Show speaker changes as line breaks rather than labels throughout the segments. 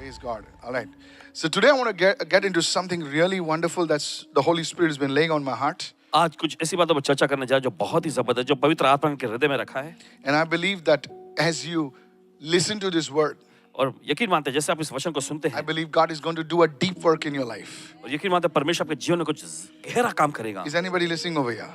Praise God. All right. So today I want to get into something really wonderful that's the Holy Spirit has been laying on my heart.
आज कुछ ऐसी बातों पर चर्चा करने जा जो बहुत ही जबरदस्त जो पवित्र आत्मा ने हृदय में रखा है
And I believe that as you listen to this word,
और यकीन मानते हैं जैसे आप इस वचन को सुनते
I
हैं
believe God is going to do a deep work in your life.
और यकीन मानते हैं परमेश्वर आपके जीवन में कुछ गहरा काम करेगा.
Is anybody listening over here?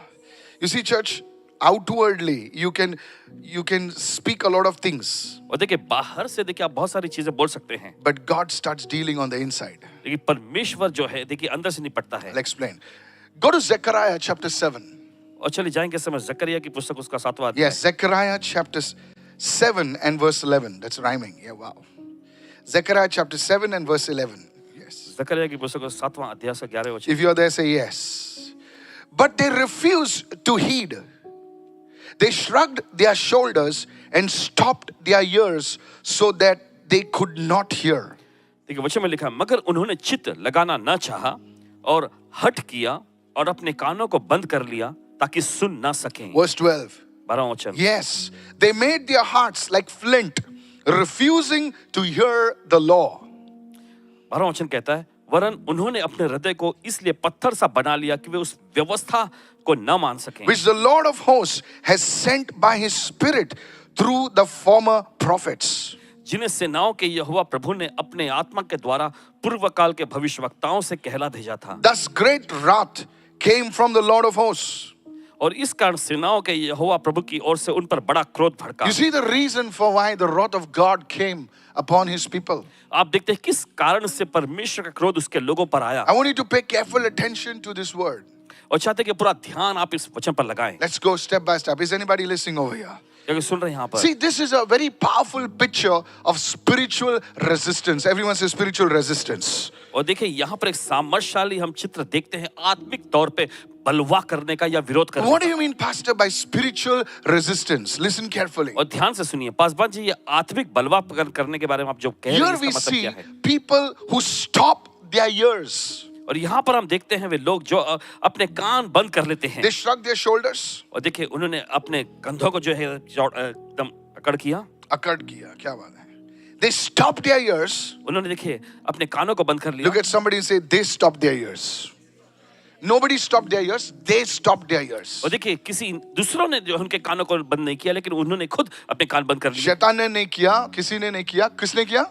You see, church, outwardly you can speak a lot of things,
और देखिए बाहर से देखिए आप बहुत सारी चीजें बोल सकते हैं
but God starts dealing on the inside.
लेकिन परमेश्वर जो है देखिए अंदर से निपटता है.
I'll explain. Go to Zechariah chapter 7.
और चलिए जाएंगे समय जकरिया की पुस्तक उसका 7वां अध्याय.
Yes, Zechariah chapter 7 and verse 11. That's rhyming. Yeah, wow. Zechariah chapter 7 and verse 11. Yes.
जकरिया की पुस्तक 7वां अध्याय से 11 वचन.
If you're there, say yes. But they refused to heed. They shrugged their shoulders and stopped their ears so that they could not hear.
देखिए वचन में लिखा मगर उन्होंने चित्त लगाना न चाहा और हठ किया और अपने कानों को बंद कर लिया ताकि सुन ना सकें.
Verse 12.
12वां वचन.
Yes, they made their hearts like flint, refusing to hear the law.
12वां वचन कहता है वरन उन्होंने अपने हृदय को इसलिए पत्थर सा बना लिया कि वे उस व्यवस्था को न मान सकें
Which the Lord of hosts has sent by his Spirit through the former prophets.
जिन्हें सेनाओं के यहोवा प्रभु ने अपने आत्मा के द्वारा पूर्व काल के भविष्यवक्ताओं से कहला भेजा था.
Thus great wrath came from the Lord of hosts.
और इस कारण सेनाओं के यहोवा प्रभु की ओर से उन पर बड़ा क्रोध भड़का.
You see the reason for why the wrath of God came upon his people.
आप देखते हैं किस कारण से परमेश्वर का क्रोध उसके लोगों पर आया.
I want you to pay careful attention to this word.
और चाहते हैं कि पूरा ध्यान आप इस वचन पर लगाएं.
Let's go step by step. Is anybody listening over here?
क्योंकि सुन रहे हैं यहाँ पर.
See, this is a very powerful picture of spiritual resistance. Everyone says spiritual resistance.
और देखिए यहाँ पर एक सामर्थ्यशाली हम चित्र देखते हैं आत्मिक तौर पे बलवा करने का या विरोध करने
What
का.
do you mean, Pastor, by spiritual resistance? Listen carefully.
और ध्यान से सुनिए पासवान जी ये आत्मिक बलवा करने के बारे में आप जो कह रहे हैं
Here we
इसका मतलब
see
क्या है.
people who stop their ears.
और यहाँ पर हम देखते हैं वे लोग जो अपने कान बंद कर लेते हैं.
They shrug their shoulders.
और देखिए उन्होंने अपने कंधों को जो है एकदम अकड़ किया.
Akkad kiya. Kya baat hai? They stopped their ears.
उन्होंने देखिए अपने कानों को बंद कर लिया.
Look at somebody and say, they stopped their ears. Nobody stopped their ears. They stopped their ears.
और देखिए किसी दूसरों ने जो उनके कानों को बंद नहीं किया लेकिन उन्होंने खुद अपने कान बंद कर लिए.
शैतान ने नहीं किया, किसी ने नहीं किया. किसने किया?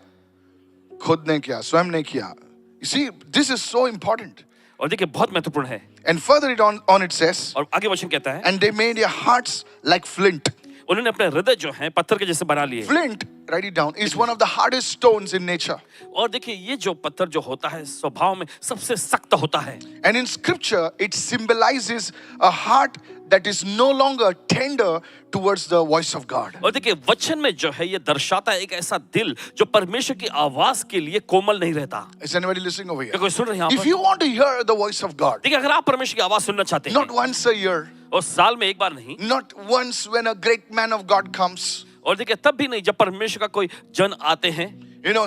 खुद ने किया, स्वयं ने किया. You see, this is so important.
और देखिए बहुत महत्वपूर्ण है.
And further on it says,
और आगे वचन कहता है
and they made their hearts like flint.
उन्होंने अपने हृदय जो है पत्थर के जैसे बना लिए.
Flint, write it down, is one of the hardest stones in nature.
और देखिए ये जो पत्थर जो होता है स्वभाव में सबसे सख्त होता है.
And in scripture, it symbolizes a heart that is no longer tender towards the voice of God.
और देखिए वचन में जो है ये दर्शाता है एक ऐसा दिल जो परमेश्वर की आवाज के लिए कोमल नहीं रहता.
Is anybody listening over here?
क्या कोई सुन रहे हैं यहाँ
If
पर?
you want to hear the voice of God,
देखिए अगर आप परमेश्वर की आवाज सुनना चाहते
not
हैं
once a year,
और साल में एक बार नहीं
not once when a great man of God comes,
और देखिए तब भी नहीं जब परमेश्वर का कोई जन आते हैं
you know,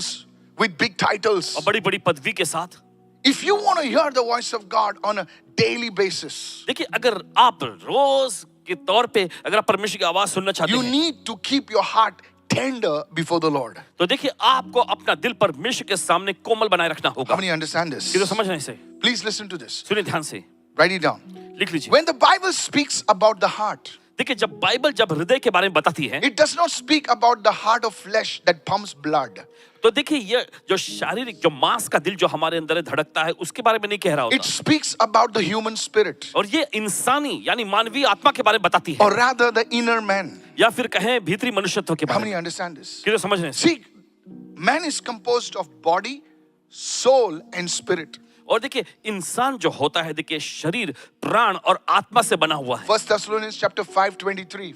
with big titles.
और बड़ी बड़ी पदवी के साथ.
If you want to hear the voice of God on a daily basis,
देखिए अगर आप रोज के तौर पे अगर आप परमेश्वर की आवाज सुनना चाहते
you
हैं
need to keep your heart tender before the Lord.
तो देखिए आपको अपना दिल परमेश्वर के सामने कोमल बनाए रखना होगा.
How many understand this?
ये तो समझ नहीं से.
Please listen to this.
सुनिए ध्यान से.
Write it down.
लिख लीजिए.
When the Bible speaks about the heart,
देखिए जब बाइबल जब हृदय के बारे में बताती है
it does not speak about the heart of flesh that pumps blood.
तो देखिए ये जो शारीरिक जो मांस का दिल जो हमारे अंदर धड़कता है उसके बारे में नहीं कह रहा
It
होता.
speaks about the human spirit,
और ये इंसानी यानी मानवीय आत्मा के बारे में बताती है
or rather the inner man.
या फिर कहें भीतरी मनुष्यत्व के
How
बारे
many
में.
understand this?
कि तो समझ नहीं.
See, man is composed of body, soul, and spirit.
और देखिए इंसान जो होता है देखिए शरीर प्राण और आत्मा से बना हुआ है.
1 Thessalonians chapter 5:23.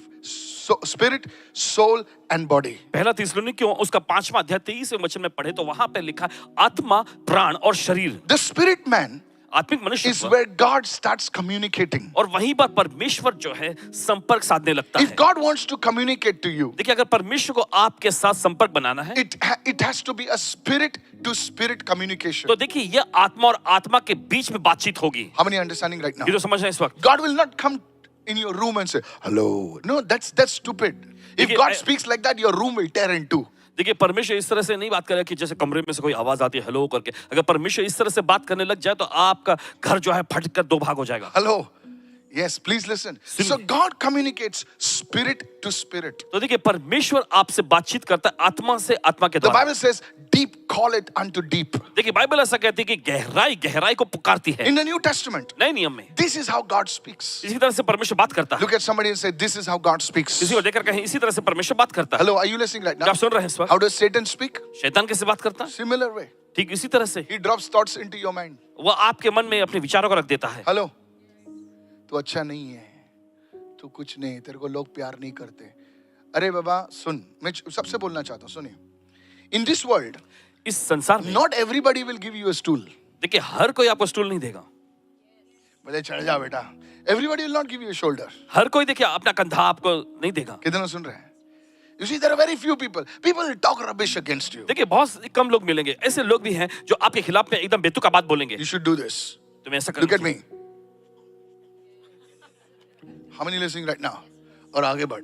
So, spirit, soul, and body.
पहला थिस्सलुनीकियों उसका 5वां अध्याय 23वें वचन में पढ़े तो वहां पे लिखा है आत्मा प्राण और शरीर.
The spirit man
आत्मिक मनुष्य
is where God starts communicating.
और वहीं पर परमेश्वर जो है संपर्क साधने लगता
If
है.
God wants to communicate to you,
देखिए अगर परमेश्वर को आपके साथ संपर्क बनाना है
it has to be a spirit to spirit communication.
तो देखिए ये आत्मा और आत्मा के बीच में बातचीत होगी.
How many understanding right now?
ये तो समझ रहे हैं इस वक्त.
God will not come in your room and say, hello. No, that's stupid. If
देखिए,
God speaks like that, your room will tear in two.
देखिए परमेश्वर इस तरह से नहीं बात करे कि जैसे कमरे में से कोई आवाज आती है हेलो करके। अगर परमेश्वर इस तरह से बात करने लग जाए तो आपका घर जो है फट कर दो भाग हो जाएगा।
Hello. Yes, please listen. So God communicates spirit to spirit.
तो देखिए परमेश्वर आपसे बातचीत करता है आत्मा से आत्मा के
The
द्वारा।
Bible says, deep call it unto deep.
देखिए बाइबल ऐसा कहती है कि गहराई गहराई को पुकारती है।
In the New Testament,
नए नियम में
this is how God speaks.
इसी तरह से परमेश्वर बात करता है।
Look at somebody and say, this is how God speaks.
किसी को देखकर कहें इसी तरह से परमेश्वर बात करता है।
Hello, are you listening right
क्या
now?
आप सुन रहे हैं इस वक्त?
How does Satan speak?
शैतान कैसे बात करता है?
Similar way.
ठीक इसी तरह से
He drops thoughts into your mind.
वो आपके मन में अपने विचारों को रख देता है।
Hello, तू अच्छा नहीं है, तू कुछ नहीं, तेरे को लोग प्यार नहीं करते। अरे बाबा सुन, मैं सबसे बोलना चाहता हूँ, सुनिए। In this world,
इस संसार में
not everybody will give you a stool.
देखिए हर कोई आपको स्टूल नहीं देगा।
बोले चढ़ जा बेटा। Everybody will not give you a shoulder.
हर कोई देखिए अपना कंधा आपको नहीं देगा।
कितने सुन रहे हैं? You see, there are very few people. People will talk rubbish against you.
देखिए बहुत कम लोग मिलेंगे, ऐसे लोग भी हैं जो आपके खिलाफ में एकदम बेतुका बात बोलेंगे।
You should do this.
तुम्हें ऐसा
Look
करना
at me. How many listening right now? और आगे बढ़।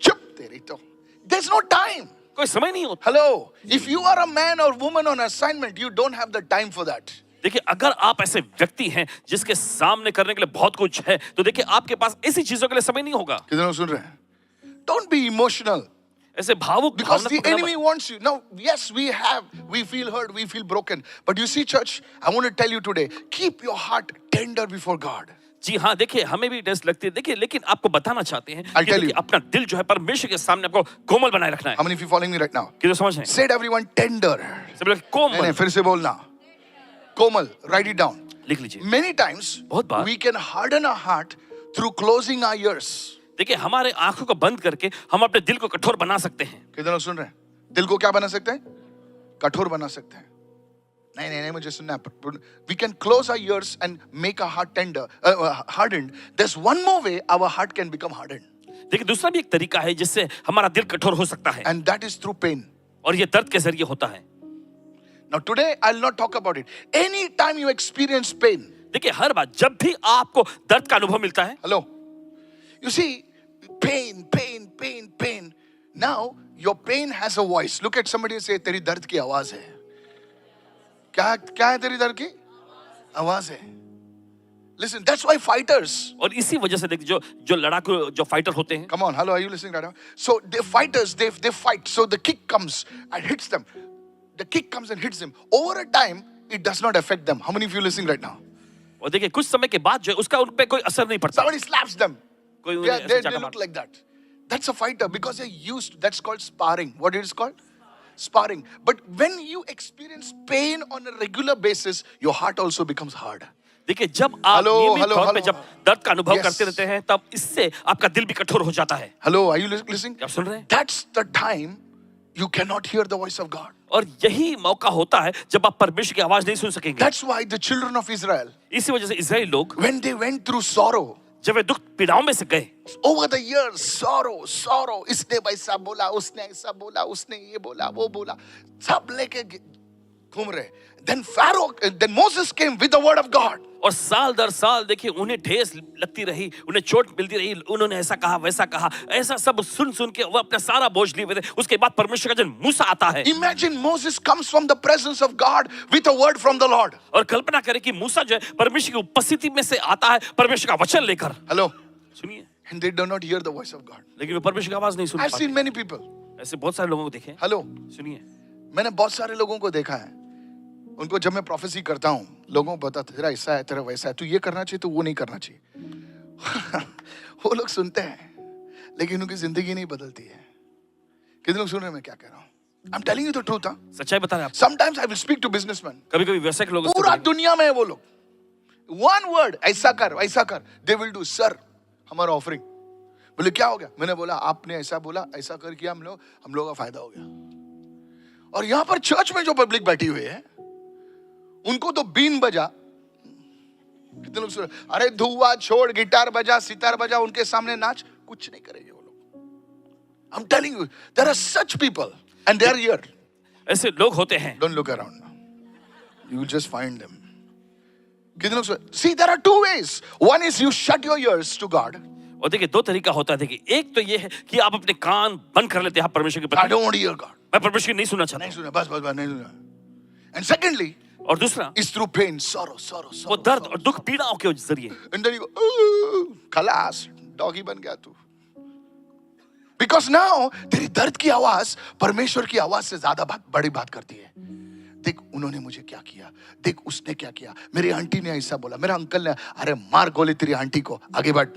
चुप तेरी तो। There's no time.
कोई समय नहीं होता।
Hello, if you are a man or woman on assignment, you don't have the time for that.
देखिए अगर आप ऐसे व्यक्ति हैं जिसके सामने करने के लिए बहुत कुछ है तो देखिए आपके पास ऐसी चीजों के लिए समय नहीं होगा।
कितने सुन रहे हैं? Don't be emotional.
ऐसे भावुक
Because
भावनात्मक
the
ना
enemy
बन-
wants you. Now, yes, we feel hurt, we feel broken. But you see, church, I want to tell you today, keep your heart tender before God.
जी हाँ देखिए हमें भी test लगती है देखिए लेकिन आपको बताना चाहते हैं
I'll
कि
tell
देखिए
you.
अपना दिल जो है परमेश्वर के सामने आपको कोमल बनाए रखना है।
How many of you following me right now?
कि तो समझ रहे हैं?
Say it everyone, tender.
सब लोग
नहीं
कोमल
नहीं फिर से बोलना। कोमल, write it down.
लिख लीजिए।
Many times,
बहुत बार।
we can harden our heart through closing our ears.
देखिए हमारे आंखों को बंद करके हम अपने दिल को कठोर बना सकते हैं।
कितने लोग सुन रहे हैं? दिल को क्या बना सकते हैं? कठोर बना सकते हैं। नहीं नहीं नहीं मुझे सुनना है। We can close our ears and make our heart tender, hardened. There's one more way our heart can become hardened.
देखिए दूसरा भी एक तरीका है जिससे हमारा दिल कठोर हो सकता है
And that is through pain.
और ये दर्द के जरिए होता है।
Now today I'll not talk about it. Anytime you experience pain.
देखिए हर बार जब भी आपको दर्द का अनुभव मिलता है
Hello. You see, pain. Now your pain has a voice. Look at somebody and say, तेरी दर्द की आवाज है। क्या है तेरी दर्द की आवाज है? Listen, that's why fighters.
और इसी वजह से देखिए जो लड़ाकू जो फाइटर होते हैं
Come on, hello, are you listening right now? So the fighters, they fight. So the kick comes and hits them. The kick comes and hits them. Over a time, it does not affect them. How many of you listening right now?
और देखिए कुछ समय के बाद जो है उसका उन पे कोई असर नहीं पड़ता।
Somebody slaps them.
कोई
They,
उन्हें ऐसे
they,
चाटा
they
मारता
look like that. That's a fighter because they're used. That's called sparring. What it is called? Sparring. But when you experience pain on a regular basis, your heart also becomes hard.
देखिए जब आप नियमित
hello,
तौर पे
hello.
जब दर्द का अनुभव
Yes.
करते रहते हैं तब इससे आपका दिल भी कठोर हो जाता है।
Hello, are you listening?
क्या आप सुन रहे हैं?
That's the time you cannot hear the voice of God.
और यही मौका होता है जब आप परमेश्वर की आवाज नहीं सुन सकेंगे।
That's why the children of Israel,
इसी वजह से इजराइल लोग
when they went through sorrow,
जब वे दुख पीड़ाओं में से गए
over the years, sorrow, इसने वैसा बोला, उसने ऐसा बोला, उसने ये बोला, वो बोला, सब लेके घूम रहे। Then Moses came with the word of God.
और साल दर साल देखिए उन्हें ठेस लगती रही, उन्हें चोट मिलती रही, उन्होंने ऐसा कहा वैसा कहा, ऐसा सब सुन के वो अपना सारा बोझ लिए हुए थे। उसके बाद परमेश्वर का जन मूसा आता है।
Imagine Moses comes from the presence of God with a word from the Lord.
और कल्पना करें कि मूसा जो है परमेश्वर की उपस्थिति में से आता है परमेश्वर का वचन लेकर।
Hello.
सुनिए,
And they do not hear the voice of God.
लेकिन वे परमेश्वर की आवाज नहीं सुन
I've
पाते।
seen many people.
ऐसे बहुत सारे लोगों को देखे।
Hello.
सुनिए,
मैंने बहुत सारे लोगों को देखा है। उनको जब मैं प्रोफेसी करता हूँ, लोगों को बता तेरा ऐसा है, तेरा वैसा है, तू ये करना चाहिए, तू वो नहीं करना चाहिए। वो लोग सुनते हैं, लेकिन उनकी जिंदगी नहीं बदलती है। कितने लोग सुन रहे हैं मैं क्या कह रहा हूँ? I'm telling you the truth, huh?
सच्चाई बता रहे हैं आप।
Sometimes I will speak to businessmen.
कभी-कभी व्यवसायिक लोग
पूरा दुनिया में है वो लोग। One word, ऐसा कर, वैसा कर, they will do. Sir, हमारा ऑफरिंग। बोले क्या हो गया? मैंने बोला आपने ऐसा बोला, ऐसा कर किया हम लोगों का फायदा हो गया। और यहाँ पर चर्च में जो पब्लिक बैठी हुई है, उनको तो बीन बजा, कितने लोग सुन, अरे धुआ छोड़, गिटार बजा, सितार बजा, उनके सामने नाच, कुछ नहीं करेंगे वो लोग। I'm telling you, there are such people and they are here.
ऐसे लोग होते हैं।
Don't look around now. You will just find them. कितने लोग सुन, see there are two ways. One is you shut your ears to God.
और देखिए दो तरीका होता है। देखिए एक तो ये है कि आप अपने कान बंद कर लेते हैं आप परमेश्वर के
I
प्रति,
don't want to hear God.
मैं परमेश्वर की नहीं सुनना चाहता
नहीं
हूं।
सुना, बस बस बस नहीं सुना. And secondly,
और दूसरा
is through pain, sorrow.
वो दर्द और दुख पीड़ाओं के जरिए।
And then you go, खलास, डॉगी बन गया तू. Because now तेरी दर्द की आवाज परमेश्वर की आवाज से ज्यादा बड़ी बात करती है. देख उन्होंने मुझे क्या किया, देख उसने क्या किया, मेरी आंटी ने ऐसा बोला, मेरा अंकल ने, अरे मार गोली तेरी आंटी को, आगे बढ़.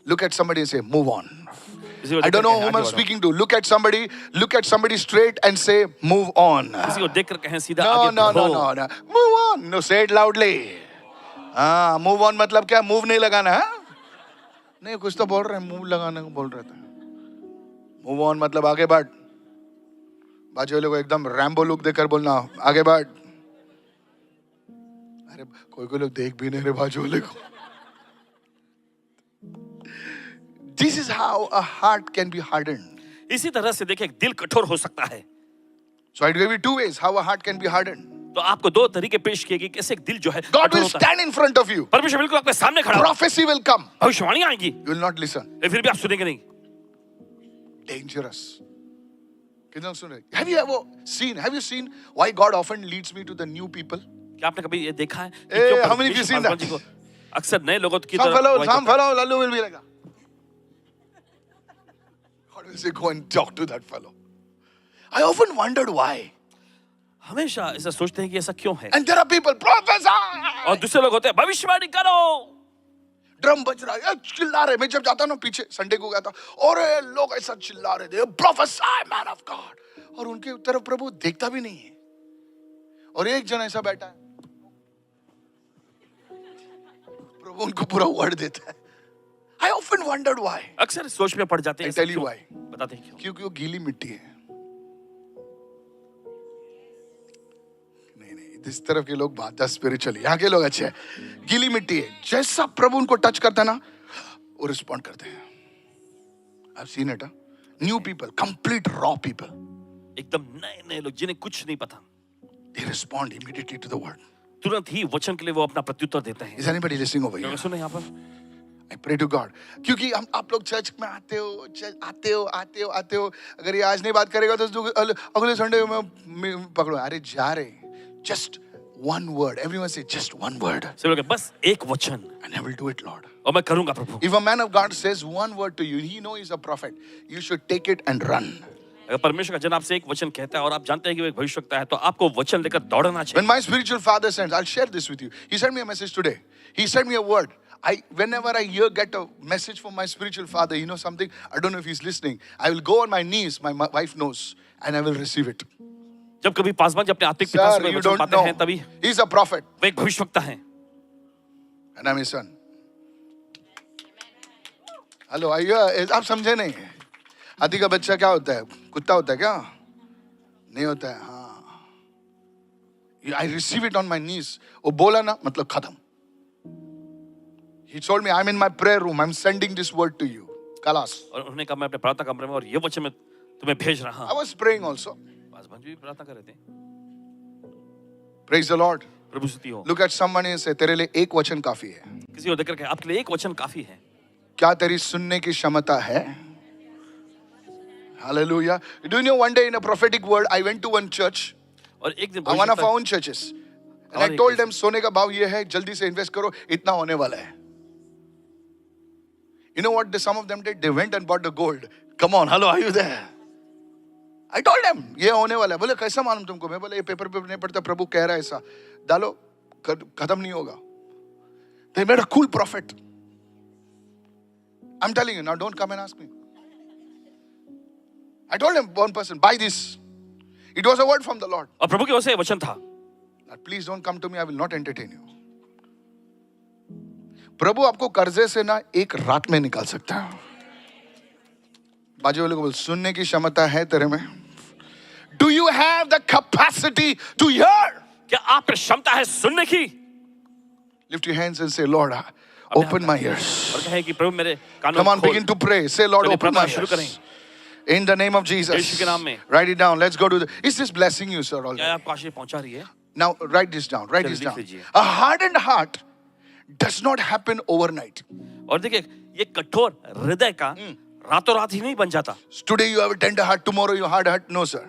Look at somebody and say, move on. I don't know whom I'm speaking to. Look at somebody straight and say, move on.
किसी को देख कर कहें सीधा
No,
आगे
no,
बढ़ो।
no, no, no. Move on. No, say it loudly. हाँ, move on मतलब क्या? Move नहीं लगाना है? नहीं, कुछ तो बोल रहे हैं, move लगाने को बोल रहे थे. Move on मतलब आगे बढ़. बाजू वाले को एकदम रैम्बो लुक देकर बोलना, आगे बढ़. अरे कोई लोग देख भी नहीं रहे बाजू वाले को. This is how a heart can be hardened.
इसी तरह से देखिए एक दिल कठोर हो सकता है।
So I gave you two ways how a heart can be hardened.
तो आपको दो तरीके पेश किए गए कैसे एक दिल जो है
God
कठोर
will
होता है।
stand in front of you.
परमेश्वर बिल्कुल आपके सामने खड़ा होगा।
Prophecy will come.
भविष्यवाणी आएगी,
You will not listen.
फिर भी आप सुनेंगे नहीं।
Dangerous. कितना सुन रहे? Have you seen why God often leads me to the new people?
क्या आपने कभी ये देखा है कि
Hey,
क्यों
how many of you
परमेश्वर
seen that?
जी को अक्सर नए लोगों की
Some
तरफ
fellow,
अगुवाई करता है?
Lallu will be like that. God will say, go and talk to that fellow. I often wondered why.
हमेशा ऐसा सोचते हैं कि ऐसा क्यों है।
And there are people, prophesy.
और दूसरे लोग होते हैं भविष्यवाणी करो।
ड्रम बज रहा है, चिल्ला रहे. मैं जब जाता ना पीछे, संडे को गया था, और लोग ऐसा चिल्ला रहे थे, prophesy man of God. और उनके तरफ प्रभु देखता भी नहीं है. और एक जन ऐसा बैठा है, प्रभु उनको पूरा वर्ड देता है. I often wondered why.
अक्सर सोच में पड़ जाते हैं।
I tell you
क्यों?
why.
बताते हैं क्यों।
क्योंकि वो गीली मिट्टी है. नहीं, इस तरफ के लोग बात स्पिरिचुअली, यहाँ के लोग अच्छे हैं. गीली मिट्टी है, जैसा प्रभु उनको टच करता है ना, वो रिस्पॉन्ड करते हैं. I've seen it. New people, complete raw people.
एकदम नए लोग जिन्हें कुछ नहीं पता,
They respond immediately to the word.
तुरंत ही वचन के लिए वो अपना प्रत्युत्तर देते हैं।
Is anybody listening over here?
सुनो यहाँ पर
I pray to God. क्योंकि आप लोग चर्च में आते हो. अगर ये आज नहीं बात करेगा तो अगले संडे में पकड़ो. अरे जा रहे. Just one word. Everyone say just one word.
सब लोग बस एक वचन,
And I will do it, Lord.
और मैं करूंगा प्रभु।
If a man of God says one word to you, he knows he's a prophet. You should take it and run.
अगर परमेश्वर का जन आपसे एक वचन कहता है और आप जानते हैं कि वो एक भविष्यवक्ता है, तो आपको वचन लेकर दौड़ना चाहिए।
When my spiritual father sends, I'll share this with you. He sent me a message today. He sent me a word. Whenever I get a message from my spiritual father, you know something? I don't know if he's listening. I will go on my knees. My wife knows, and I will receive it.
जब कभी पासवान जब अपने आत्मिक पिता से
Sir, you
वचन
don't
पाते हैं, तभी
know. He's a prophet,
वो एक भविष्यवक्ता है।
and I'm his son. Hello आइए. आप समझे नहीं? हाथी का बच्चा क्या होता है? कुत्ता होता है क्या? नहीं होता है. हाँ. I receive it on my knees. वो बोला ना, मतलब खत्म. He told me, I'm in my prayer room. I'm sending this word to you. Kalas.
और उन्होंने कहा मैं अपने प्रार्थना कमरे में और ये वचन मैं तुम्हें भेज रहा
I
हूँ।
was praying also.
Paswan ji भी प्रार्थना कर रहे थे।
Praise the Lord.
प्रभु स्तुति हो।
Look at someone and say, तेरे लिए एक वचन काफी है.
किसी को देखकर कहे आपके लिए एक वचन काफी है।
क्या तेरी सुनने की क्षमता है? Hallelujah. Do you know one day in a prophetic word, I went to one church,
और एक दिन
one of our
भविष्यवक्ता
own churches, and I told them, सोने का भाव ये है, जल्दी से इन्वेस्ट करो, इतना होने वाला है. You know what some of them did? They went and bought the gold. Come on, hello, are you there? I told them, ये होने वाला है. बोले कैसा मालूम तुमको? मैं बोले ये पेपर नहीं पढ़ता, प्रभु कह रहा है ऐसा. डालो, खत्म नहीं होगा. They made a cool prophet. I'm telling you, now don't come and ask me. I told him, one person, buy this. It was a word from the Lord.
और प्रभु की ओर से वचन था।
That please don't come to me, I will not entertain you. प्रभु आपको कर्जे से ना एक रात में निकाल सकता है. बाजू वाले को बोल, सुनने की क्षमता है तेरे में? Do you have the capacity to hear?
क्या आप में क्षमता है सुनने की?
Lift your hands and say, Lord, open my ears.
और कहे कि प्रभु मेरे कानों
Come on,
खोल।
begin to pray. Say, Lord,
चलिए
open my
प्रार्थना शुरू करें।
ears. In the name of
Yeshu
Jesus.
के नाम में।
Write it down. Let's go to the. Is this blessing you, sir?
क्या
Already?
आपको आशीष पहुंचा रही है?
Now, write this down. Write
चलिए
this
लिख
down.
लीजिए।
A hardened heart does not happen overnight.
और देखिए ये कठोर हृदय का रातों रात ही नहीं बन जाता।
Today you have a tender heart, tomorrow you hard heart. No, sir.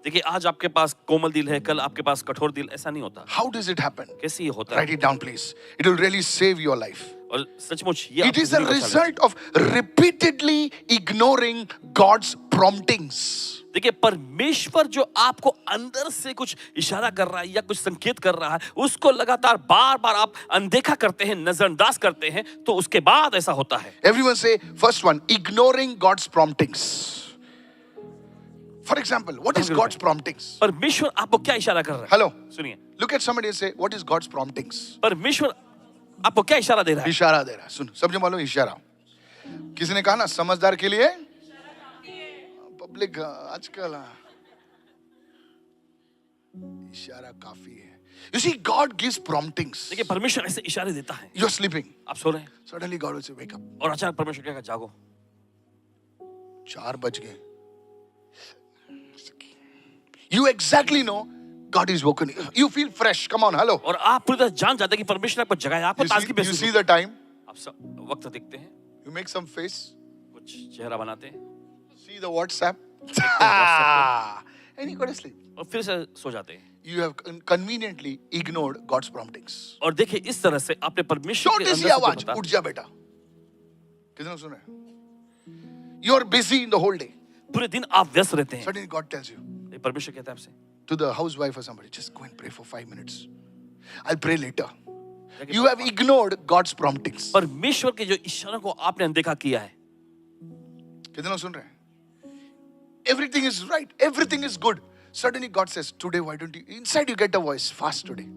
देखिए आज आपके पास कोमल दिल है, कल आपके पास कठोर दिल, ऐसा नहीं होता।
How does it happen?
कैसे ये होता
Write
है?
it down, please. It will really save your life.
और सचमुच ये
It
आपकी
is a
जिंदगी बचा लेगा।
result of repeatedly ignoring God's promptings.
देखिए परमेश्वर जो आपको अंदर से कुछ इशारा कर रहा है या कुछ संकेत कर रहा है, उसको लगातार बार बार आप अनदेखा करते हैं, नजरअंदाज करते हैं, तो उसके बाद ऐसा होता है।
Everyone say, first one, ignoring God's promptings. For example, what is God's promptings?
परमेश्वर आपको क्या इशारा कर रहा है?
Hello.
सुनिए,
Look at somebody and say, what is God's promptings?
परमेश्वर आपको क्या इशारा दे रहा है?
इशारा दे रहा है। सुन, समझो मालूम इशारा। किसी ने कहा ना समझदार के लिए पब्लिक आजकल इशारा काफी है। You see, God gives promptings.
देखिए परमेश्वर ऐसे इशारे देता है।
You're sleeping.
आप सो रहे हैं
Suddenly God will say, wake up.
और अचानक परमेश्वर कहेगा जागो।
4 बज गए। You exactly know God is woken. You feel fresh. Come on, hello.
और आप पूरी तरह जान जाते हैं कि परमेश्वर आपको जगाया, आपको ताजगी
You
महसूस
see
होती
the time.
है। आप सब वक्त देखते हैं,
You make some face.
कुछ चेहरा बनाते हैं
See the WhatsApp. And you go to sleep.
और फिर से सो जाते हैं।
You have conveniently ignored God's promptings.
और देखिए इस तरह से आपने परमेश्वर के
छोटी
अंदर
सी
से जो
आवाज,
पता-
उठ जा बेटा। कितने लोग सुन रहे हैं? You are busy in the whole day.
पूरे दिन आप व्यस्त रहते हैं।
Suddenly God tells you
ये परमेश्वर कहता है आपसे,
to the housewife or somebody, just go and pray for 5 minutes. I'll pray later. You have ignored God's promptings.
परमेश्वर के जो इशारों को आपने अनदेखा किया है।
कितने लोग सुन रहे हैं? Everything is right. Everything is good. Suddenly God says, today why don't you, inside you get a voice, fast today.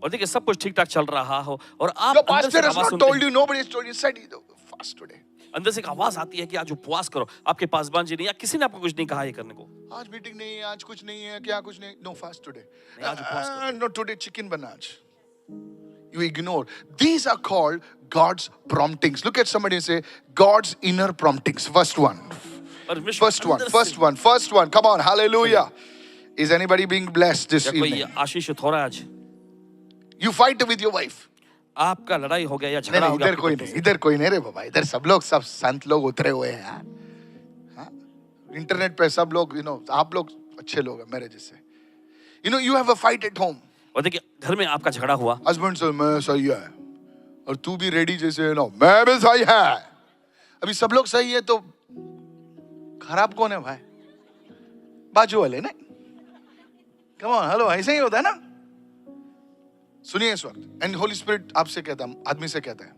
और देखिए सब कुछ ठीक ठाक चल रहा हो और आप
Your
अंदर से
pastor has
आवाज
not
सुनते
told
हैं।
you, nobody has told you, inside you, fast today.
अंदर से एक आवाज आती है कि आज उपवास करो। आपके पासवान जी ने या किसी ने आपको कुछ नहीं कहा ये करने को।
आज मीटिंग नहीं है, आज कुछ नहीं है, क्या कुछ नहीं, no fast today.
नहीं, आज उपवास करो।
No today chicken बना आज. You ignore. These are called God's promptings. Look at somebody and say, God's inner promptings. First one.
परमेश्वर
First one.
अंदर
First
से-
one. First one. Come on. Hallelujah. Is anybody being blessed this
या कोई
evening?
आशीषित हो रहा है आज?
You fight with your wife.
आपका लड़ाई हो गया या
नहीं
झगड़ा
नहीं,
हो गया
इधर
आपकी
कोई
पत्नी
नहीं,
से?
इधर कोई नहीं रे बाबा, इधर सब लोग, सब संत लोग उतरे हुए हैं यार। हाँ? इंटरनेट पे सब लोग, आप लोग अच्छे लोग हैं मेरे जैसे। You have a fight at home.
और देखिए घर में आपका झगड़ा हुआ,
हस्बैंड से मैं सही है और तू भी रेडी जैसे मैं भी सही है। अभी सब लोग सही है तो खराब कौन है भाई? बाजू वाले ना। कम ऑन, हेलो, ऐसे ही होता है ना। सुनिए इस वक्त, एंड होली स्पिरिट आपसे कहता है, आदमी से कहता है,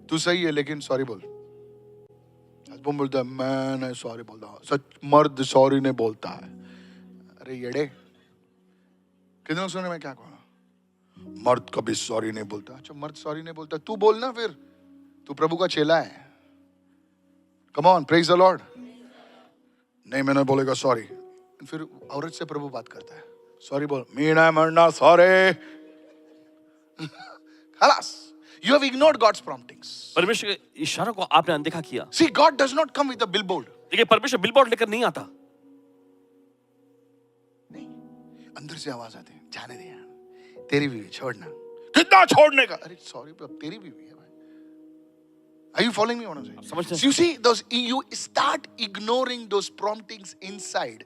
तू सही है लेकिन सॉरी बोल। हस्बैंड बोलता है मैं नहीं सॉरी बोलता। सच मर्द सॉरी नहीं बोलता है। अरे येड़े, कितने सुने मैं क्या कहूँ? मर्द कभी सॉरी नहीं बोलता। अच्छा मर्द सॉरी नहीं बोलता, तू बोल ना फिर, तू प्रभु का चेला है। Come on, praise the Lord. नहीं मैं नहीं बोलेगा सॉरी। फिर औरत से प्रभु बात करता है, सॉरी बोल, मीना मरना सॉरी। खलास, you have ignored God's promptings.
परमेश्वर के इशारों को आपने अनदेखा किया।
See, God does not come with a billboard.
देखिए परमेश्वर बिलबोर्ड लेकर नहीं आता।
नहीं, अंदर से आवाज आती है, जाने दे यार, तेरी बीवी छोड़ना। कितना छोड़ने का? अरे सॉरी, अब तेरी बीवी है भाई। Are you following me what I'm saying?
समझते हैं?
So you see, you start ignoring those promptings inside,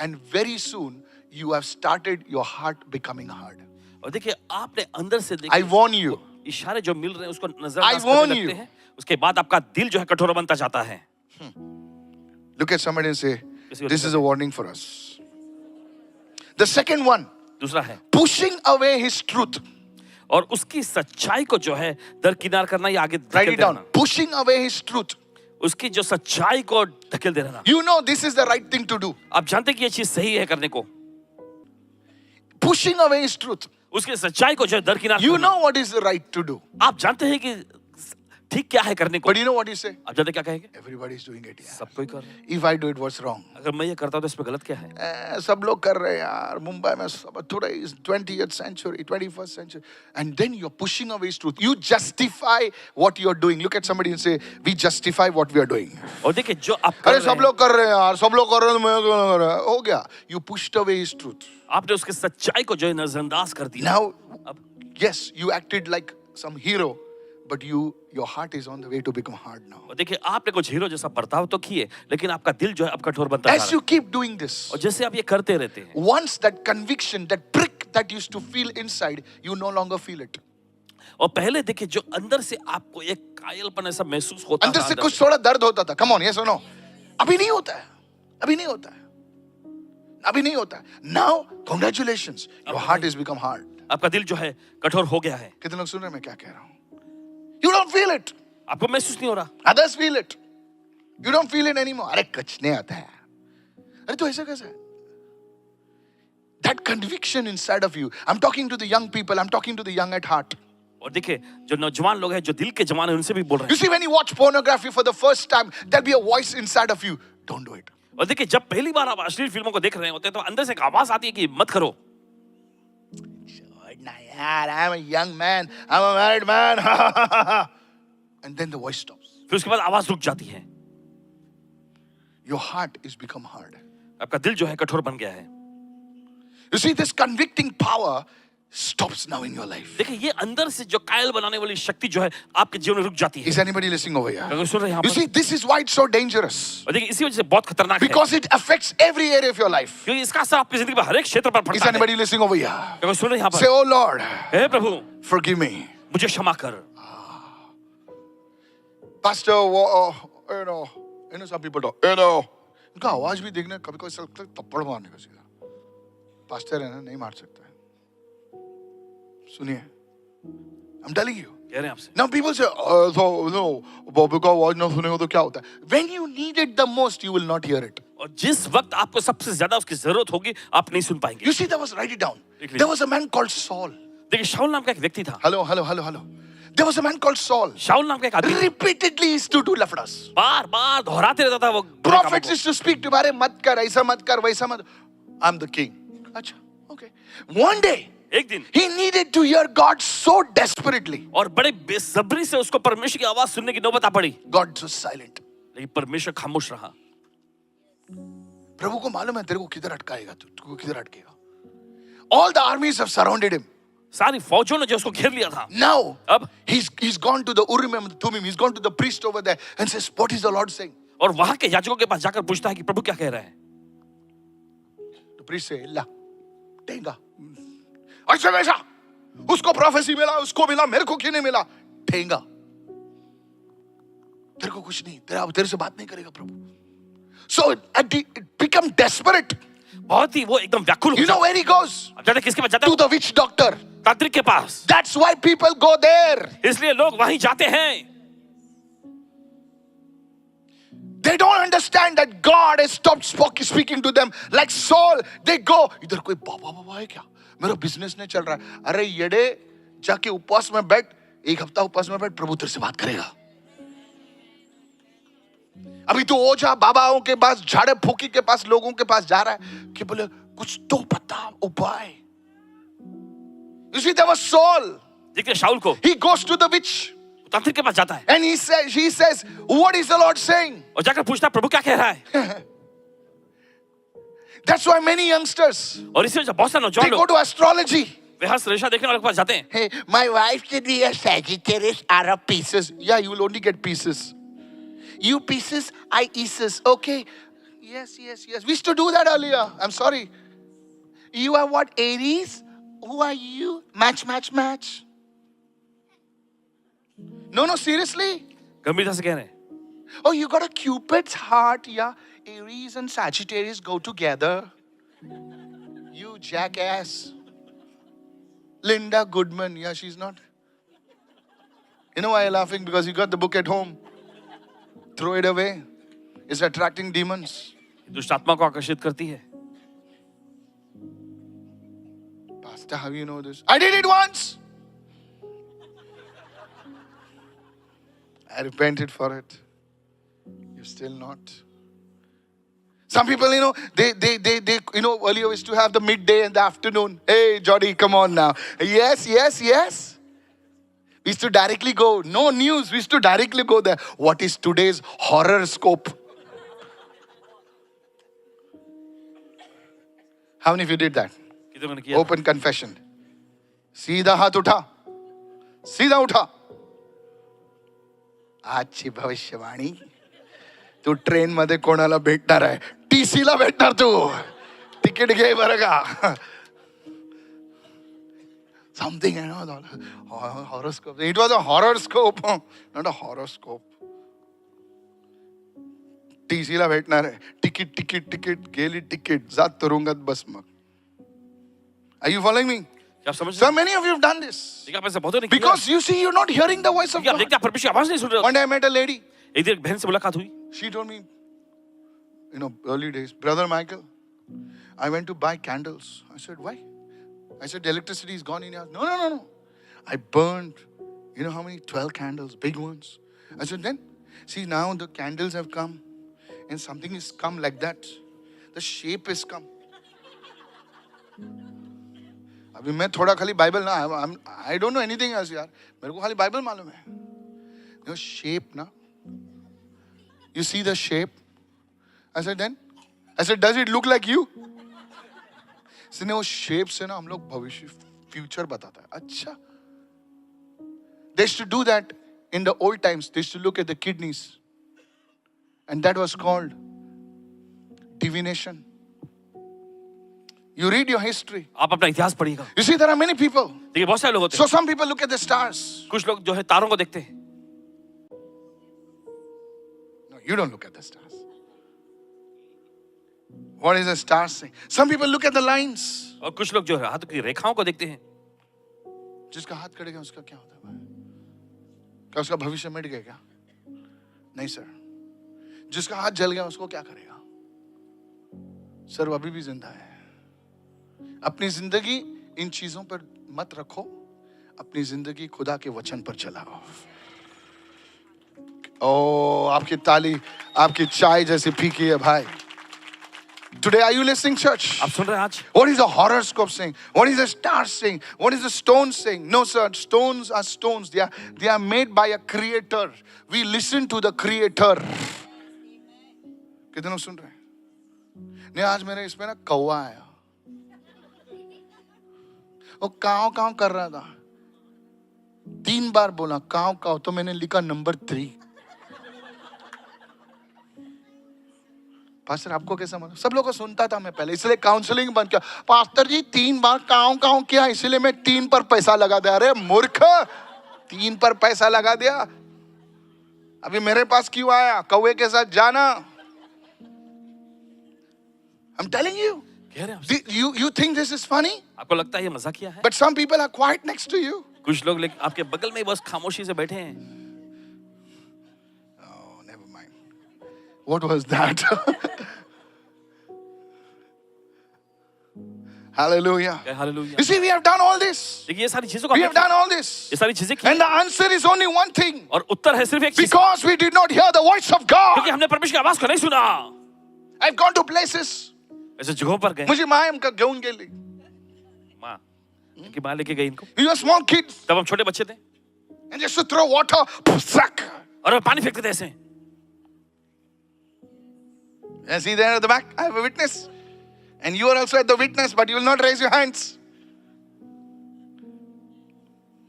and very soon you have started your heart becoming hard.
और देखिए आपने अंदर से
I warn you.
इशारे जो मिल रहे हैं उसको
I
नजरअंदाज
warn
करने
you.
लगते हैं, उसके बाद आपका दिल जो है कठोर बनता जाता है।
Look at somebody and say,
को
this is a warning for us. The second one,
दूसरा है
pushing away his truth.
और उसकी सच्चाई को जो है दरकिनार करना या आगे
Write
धकेल
it down.
देना।
Pushing away his truth.
उसकी जो सच्चाई को धकेल दे देना।
You know this is the right thing to do.
आप जानते हैं कि ये चीज सही है करने को।
Pushing away his truth.
उसकी सच्चाई को जो है दरकिनार
You
करना।
know what is the right to do.
आप जानते हैं कि ठीक क्या है करने को।
But you know what you say?
आप जानते हैं क्या कहेंगे?
Everybody is doing it. Yeah.
सब कोई कर रहा है।
If I do it, what's wrong?
अगर मैं ये करता हूँ तो इसमें गलत क्या है?
सब लोग कर रहे हैं यार, मुंबई में सब, today is 20th century, 21st century, and then you're pushing away his truth. You justify what you're doing. Look at somebody and say, we justify what we are doing.
और देखिए जो आप कर
अरे
रहे
सब
हैं,
लोग कर रहे हैं यार, सब लोग कर रहे हैं, मैं क्यों कर रहा है? हो गया. You pushed away his truth.
आपने उसके सच्चाई को जो है नजरअंदाज कर दिया।
Now,
अब
yes, you acted like some hero, but your heart is on the way to become hard now.
और देखिए आपने कुछ हीरो जैसा बर्ताव तो किए, लेकिन आपका दिल जो है अब कठोर बनता जा
As
रहा
you
है।
keep doing this,
और जैसे आप ये करते रहते हैं,
once that conviction, that prick that used to feel inside, you no longer feel it.
और पहले देखिए जो अंदर से आपको एक कायलपन ऐसा महसूस होता
अंदर
था,
से कुछ थोड़ा दर्द होता था. Come on, yes or no? अभी नहीं होता है. अभी नहीं होता है. अभी नहीं होता है. Now, congratulations, your heart has become hard.
आपका दिल जो है कठोर हो गया है।
कितने लोग सुन रहे हैं मैं क्या कह रहा हूं? You don't feel it.
आपको महसूस नहीं हो रहा।
Others feel it. You don't feel it anymore. अरे कुछ नहीं आता है. अरे तो ऐसा कैसा है? That conviction inside of you. I'm talking to the young people. I'm talking to the young at heart.
और देखिए जो नौजवान लोग हैं, जो दिल के जवान हैं, उनसे भी बोल रहे
You
हैं।
see, when you watch pornography for the first time, there'll be a voice inside of you. Don't do it.
और देखिए जब पहली बार आप अश्लील फिल्मों को देख रहे होते हैं, तो अंदर से एक आवाज आती है कि मत करो।
I'm a young man. I'm a married man. And then the voice stops.
फिर उसके बाद आवाज रुक जाती है।
Your heart is become hard.
आपका दिल जो है कठोर बन गया है।
You see, this convicting power stops now in your life.
देखिए ये अंदर से जो कायल बनाने वाली शक्ति जो है आपके जीवन में रुक जाती है।
Is anybody listening over here?
अगर सुन रहे हैं यहाँ
You
पर,
see, this is why it's so dangerous.
और देखिए इसी वजह से बहुत खतरनाक है,
Because it affects every area of your life.
क्योंकि इसका असर आपकी जिंदगी में हर एक क्षेत्र पर
Is
पड़ता है।
anybody listening over here?
अगर सुन रहे हैं यहाँ
Say,
पर,
oh Lord,
हे प्रभु
forgive me.
मुझे क्षमा कर।
Pastor, some people don't, उनका आवाज भी देखना कभी कभी ऐसा लगता है थप्पड़ मारने का सीधा. Pastor है ना, नहीं मार सकता है. सुनिए, I'm telling you.
कह रहे हैं आपसे।
Now people say, no, Bobby का आवाज ना सुनेगा तो क्या होता है? When you need it the most, you will not hear it.
और जिस वक्त आपको सबसे ज्यादा उसकी जरूरत होगी, आप नहीं सुन पाएंगे।
You see, write it down. There was a man called Saul.
देखिए शाऊल नाम का एक व्यक्ति था।
Hello. There was a man called Saul.
शाऊल नाम का एक आदमी
Repeatedly used to do lafdas.
बार बार दोहराते रहता था वो बुरे कामों
Prophets
को।
used to speak to him, मत कर, ऐसा मत कर, वैसा मत. I'm the king. अच्छा, okay. One day,
एक दिन
he needed to hear God so desperately.
और बड़े बेसब्री से उसको परमेश्वर की आवाज सुनने की नौबत आ पड़ी,
God was silent.
लेकिन परमेश्वर खामोश रहा।
प्रभु को मालूम है तेरे को किधर अटकाएगा, तू किधर अटकेगा. All the armies have surrounded him.
सारी फौजों ने जो उसको घेर लिया था।
Now,
अब
he's gone to the Urim and Thummim. He's gone to the priest over there and says, what is the Lord saying?
और वहां के याजकों के पास जाकर पूछता है कि प्रभु क्या कह रहे हैं।
The priest say, ला, ठेंगा. ऐसा वैसा. उसको prophecy मिला, उसको मिला, मेरे को क्यों नहीं मिला? ठेंगा. तेरे को कुछ नहीं, तेरे से बात नहीं करेगा प्रभु. So it become desperate.
बहुत ही वो एकदम व्याकुल हो
You know
जाता
where he goes?
है। जाने किसके पास जाता
To
है?
the witch doctor.
तांत्रिक के पास।
That's why people go there.
इसलिए लोग वहीं जाते हैं।
They don't understand that God has stopped speaking to them. Like Saul, they go, इधर कोई बाबा है क्या? मेरा बिजनेस नहीं चल रहा है. अरे येडे, जाके उपवास में बैठ, एक हफ्ता उपवास में बैठ, प्रभु तेरे से बात करेगा. अभी तो ओझा बाबाओं के पास, झाड़े फूकी के पास, लोगों के पास जा रहा है कि बोले कुछ तो बता उपाय. You see, there was Saul.
देखिए शाऊल को
He goes to the witch
तांत्रिक के पास जाता है
and he says, what is the Lord saying?
और जाकर पूछता है प्रभु क्या कह रहा है।
That's why many youngsters,
और इसी वजह से बहुत सारे
they
नौजवान
go
लोग
to astrology.
वे हंस रेशा देखने वाले के पास जाते हैं।
Hey, my wife should be a Sagittarius out of pieces. Yeah, you will only get pieces. You pieces, I Isis. Okay. Yes. We used to do that earlier. I'm sorry. You are what? Aries? Who are you? Match. No, seriously.
गंभीरता से कह रहे हैं।
Oh, you got a Cupid's heart. Yeah. Aries and Sagittarius go together. You jackass. Linda Goodman. Yeah, she's not. You know why you're laughing? Because you got the book at home. Throw it away. It's attracting demons.
दुष्ट आत्मा को आकर्षित करती है।
Pastor, how you know this? I did it once. I repented for it. You're still not. Some people, they earlier we used to have the midday and the afternoon. Hey, Jody, come on now. Yes. We used to directly go. No news. We used to directly go there. What is today's horoscope? How many of you did that?
कितनों ने किया?
Open confession. सीधा हाथ उठा. सीधा उठा. आजची भविष्यवाणी, तू ट्रेन मध्ये कोणाला भेटणार आहे? TC ला भेटणार तू. तिकीट घे बरं का. Something, horoscope. It was a horoscope, not a horoscope. TC ला भेटणार आहे. तिकीट गेली तिकीट, जा तुरुंगात बस मग. Are you following me?
क्या आप समझ रहे
So
हैं?
many of you have done this.
देखिए, आप ऐसे बहुतों ने किया है।
Because you see, you're not hearing the voice of
क्योंकि आप
God.
देखते हैं, आप परमेश्वर की आवाज नहीं सुन रहे हो।
One day I met a lady.
एक दिन एक बहन से मुलाकात हुई।
She told me, early days, Brother Michael, I went to buy candles. I said, why? I said, the electricity is gone in your house. No. I burned, how many? 12 candles, big ones. I said, then, see, now the candles have come and something has come like that. The shape has come. अभी मैं थोड़ा खाली Bible ना, I don't know anything else यार. मेरे को खाली Bible मालूम है. Shape ना. You see the shape? I said, does it look like you? इसने वो shape से ना हम लोग भविष्य, future बताता है. अच्छा. They used to do that in the old times. They used to look at the kidneys. And that was called divination. You read your history.
आप अपना इतिहास पढ़िएगा।
You see, there are many people.
देखिए, बहुत सारे लोग होते
So
हैं।
some people look at the stars.
कुछ लोग जो है तारों को देखते हैं।
No, you don't look at the stars. What is a star saying? Some people look at the lines.
और कुछ लोग जो है हाथ की रेखाओं को देखते हैं।
जिसका हाथ कटेगा उसका क्या होता है भाई? क्या उसका भविष्य मिट गया क्या? नहीं सर. जिसका हाथ जल गया उसको क्या करेगा? सर वो अभी भी जिंदा है. अपनी जिंदगी इन चीजों पर मत रखो. अपनी जिंदगी खुदा के वचन पर चलाओ. ओ, आपकी ताली आपकी चाय जैसी फीकी है भाई. Today, are you listening, church?
आप सुन रहे हैं आज?
What is the horoscope saying? What is the star saying? What is the stone saying? No, sir. Stones are stones. They are made by a creator. We listen to the creator. कितने लोग सुन रहे हैं? नहीं, आज मेरे इसमें ना कौवा आया. वो काव काव कर रहा था. 3 बार बोला काव काव, तो मैंने लिखा नंबर 3. पास्टर आपको कैसा मालूम? सब लोगों को सुनता था मैं पहले, इसलिए काउंसलिंग बंद किया. पास्टर जी 3 बार काव काव किया, इसलिए मैं 3 पर पैसा लगा दिया. अरे मूर्ख, 3 पर पैसा लगा दिया. अभी मेरे पास क्यों आया? कौवे के साथ जाना. I'm telling you.
कह रहे हैं आपसे।
You think this is funny?
आपको लगता है ये मजाकिया है?
But some people are quiet next to you.
कुछ लोग लेकिन आपके बगल में ही बस खामोशी से बैठे हैं।
Oh, never mind. What was that? Hallelujah.
Hallelujah.
You see, we have done all this.
देखिए ये सारी चीजों को
We have done all this.
ये सारी चीजें की
And the answer is only one thing.
और उत्तर है सिर्फ एक चीज,
Because we did not hear the voice of
क्योंकि
God.
हमने परमेश्वर की आवाज को नहीं सुना।
I've gone to places.
ऐसे जगहों पर गए।
मुझे माँ हमका घेऊन गेली.
माँ, इनकी माँ लेके गई इनको।
We were small kids.
तब हम छोटे बच्चे थे
And just to throw water. Sack.
और वो पानी फेंकते थे ऐसे।
And see there at the back, I have a witness. And you are also at the witness, but you will not raise your hands.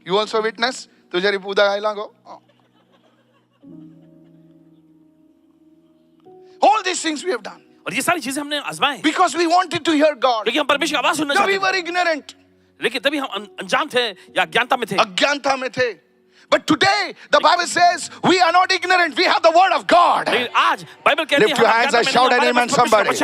You also witness? तुझे रिपूदा गाइला गो. All these things we have done.
और ये सारी चीजें हमने आजमाए
Because we wanted to hear God.
क्योंकि हम परमेश्वर की आवाज सुनना
No, we
चाहते
were ignorant.
थे। लेकिन तभी हम अनजान थे या अज्ञानता में थे।
अज्ञानता में थे. But today, the Bible says, we are not ignorant. We have the word of God.
लेकिन आज बाइबल कहती है
Lift your hands and shout an amen, somebody.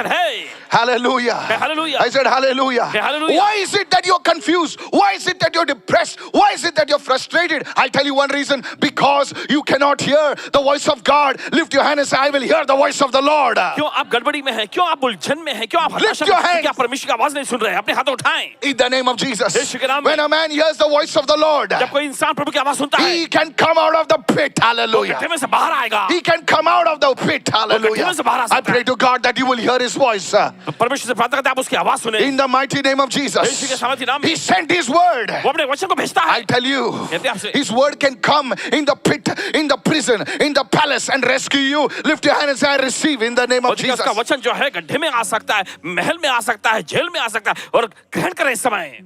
Hallelujah.
Hallelujah.
I said hallelujah.
Hallelujah.
Why is it that you're confused? Why is it that you're depressed? Why is it that you're frustrated? I'll tell you one reason. Because you cannot hear the voice of God. Lift your hand and say, I will hear the voice of the Lord.
क्यों आप गड़बड़ी में हैं? क्यों आप उलझन में हैं? क्यों आप हताशा में हैं? क्या आप परमेश्वर की आवाज नहीं सुन रहे हैं? अपने हाथ उठाएं।
In the name of Jesus.
यीशु के नाम में।
When a man hears the voice of the Lord,
जब कोई इंसान प्रभु की आवाज सुनता है,
he can come out of the pit. Hallelujah.
गड्ढे में से बाहर आएगा।
He can come out of the pit. Hallelujah. I pray to God that you will hear his voice.
परमेश्वर से प्रार्थना करते हैं आप उसकी आवाज सुने।
In the mighty name of
यीशु के
Jesus.
सामर्थ्य नाम में
He sent his word.
वो अपने वचन को भेजता
I
है।
tell you,
कहते हैं आपसे,
his word can come in the pit, in the prison, in the palace and rescue you. Lift your hand and say, I receive in the name of
और देखिए,
Jesus.
उसका वचन जो है गड्ढे में आ सकता है, महल में आ सकता है, जेल में आ सकता है और ग्रहण करें इस समय।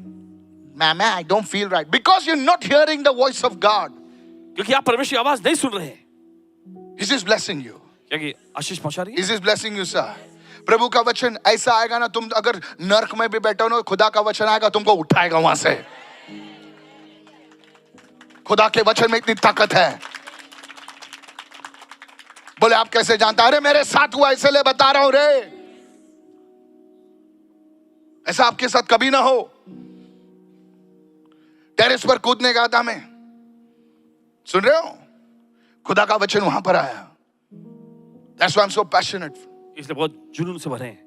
Mama, I don't feel right. Because you're not hearing the voice of God.
क्योंकि आप परमेश्वर की आवाज नहीं सुन रहे हैं।
Is this blessing you?
क्या कि आशीष पहुंचा रही है?
Is this blessing you, sir? प्रभु का वचन ऐसा आएगा ना, तुम अगर नर्क में भी बैठो ना, खुदा का वचन आएगा तुमको उठाएगा वहां से। खुदा के वचन में इतनी ताकत है। बोले आप कैसे जानते? अरे मेरे साथ हुआ इसलिए बता रहा हूं रे। ऐसा आपके साथ कभी ना हो। टेरेस पर कूदने गया था मैं, सुन रहे हो? खुदा का वचन वहां पर आया। That's why I'm so passionate.
इसलिए बहुत जुनून से भरे हैं।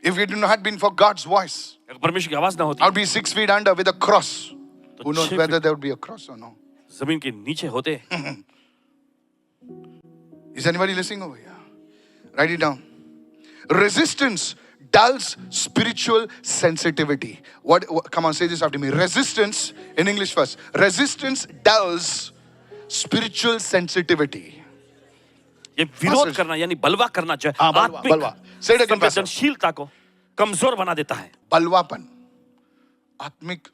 If it had not been for God's voice,
अगर परमेश्वर की आवाज ना होती,
I would be 6 feet under with a cross. Who knows
6
whether there would be a cross or no?
जमीन के नीचे होते।
Is anybody listening over here? Write it down. Resistance dulls spiritual sensitivity. What? Come on, say this after me. Resistance, in English first. Resistance dulls spiritual sensitivity.
ये विरोध करना यानी बलवा करना जो है
हाँ, बलवा। Say it again, Pastor.
संवेदनशीलता को कमजोर बना देता है।
बलवापन आत्मिक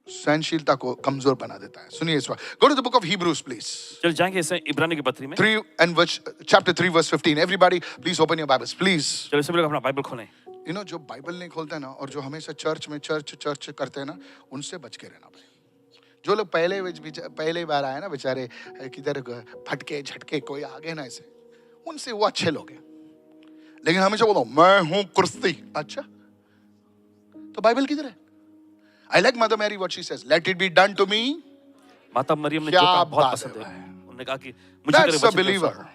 सहनशीलता को कमजोर बना देता है। सुनिए इस बार। Go to the book of Hebrews, please.
चल जाएंगे इसे इब्रानी की पत्री में।
3 and chapter 3 verse 15. Everybody, please open your Bibles, please.
चलो सभी लोग अपना बाइबल खोलें।
You know, जो बाइबल नहीं खोलते ना और जो हमेशा चर्च में चर्च करते हैं ना, उनसे बच के रहना भाई। जो लोग पहले बार आए ना बेचारे, किधर फटके झटके कोई आगे ना ऐसे, उनसे वो अच्छे लोग हैं। लेकिन हमेशा बोलो मैं हूं कुर्सी। अच्छा, तो बाइबल किधर है? I like Mother Mary what she says. Let it be done to me.
माता मरियम ने
क्या
जो कहा बहुत
बात
पसंद
है
है। उन्होंने कहा कि मुझे तेरे
That's a
वचन के
believer.
अनुसार।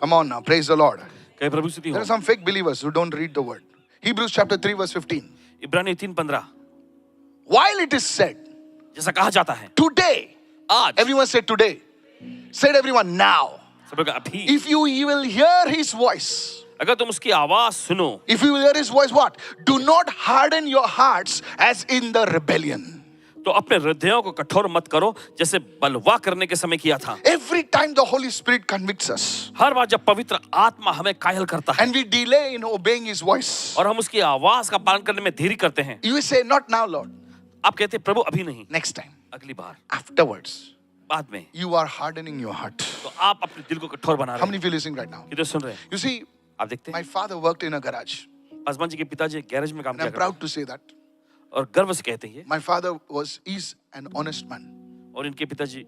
Come on now, praise the Lord.
कहे प्रभु स्तुति
There
हो।
are some fake believers who don't read the word. Hebrews chapter 3 verse 15.
इब्रानी 3:15
While it is said,
जैसा कहा जाता है
today,
आज
everyone said today. Said everyone now.
सब लोग अभी
If you will hear his voice,
अगर तुम उसकी आवाज सुनो,
if you will hear his voice, what? Do not harden your hearts as in the rebellion.
तो अपने हृदयों को कठोर मत करो जैसे बलवा करने के समय किया था।
Every time the Holy Spirit convicts us
हर बार जब पवित्र आत्मा हमें कायल करता है
and we delay in obeying his voice,
और हम उसकी आवाज का पालन करने में देरी करते हैं,
you will say, not now, Lord.
आप कहते हैं प्रभु अभी नहीं,
Next time.
अगली बार,
Afterwards,
बाद में,
you are hardening your heart.
तो आप अपने दिल को कठोर बना
How
रहे
many
हैं।
of you listening right now?
किधर सुन रहे हैं?
You see,
आप देखते
my
हैं
father worked in a garage.
Paswan ji के पिताजी एक गैरेज में काम
And
किया
I'm
करते
proud to say that.
हैं और गर्व से कहते हैं
My father is an honest man.
और इनके पिताजी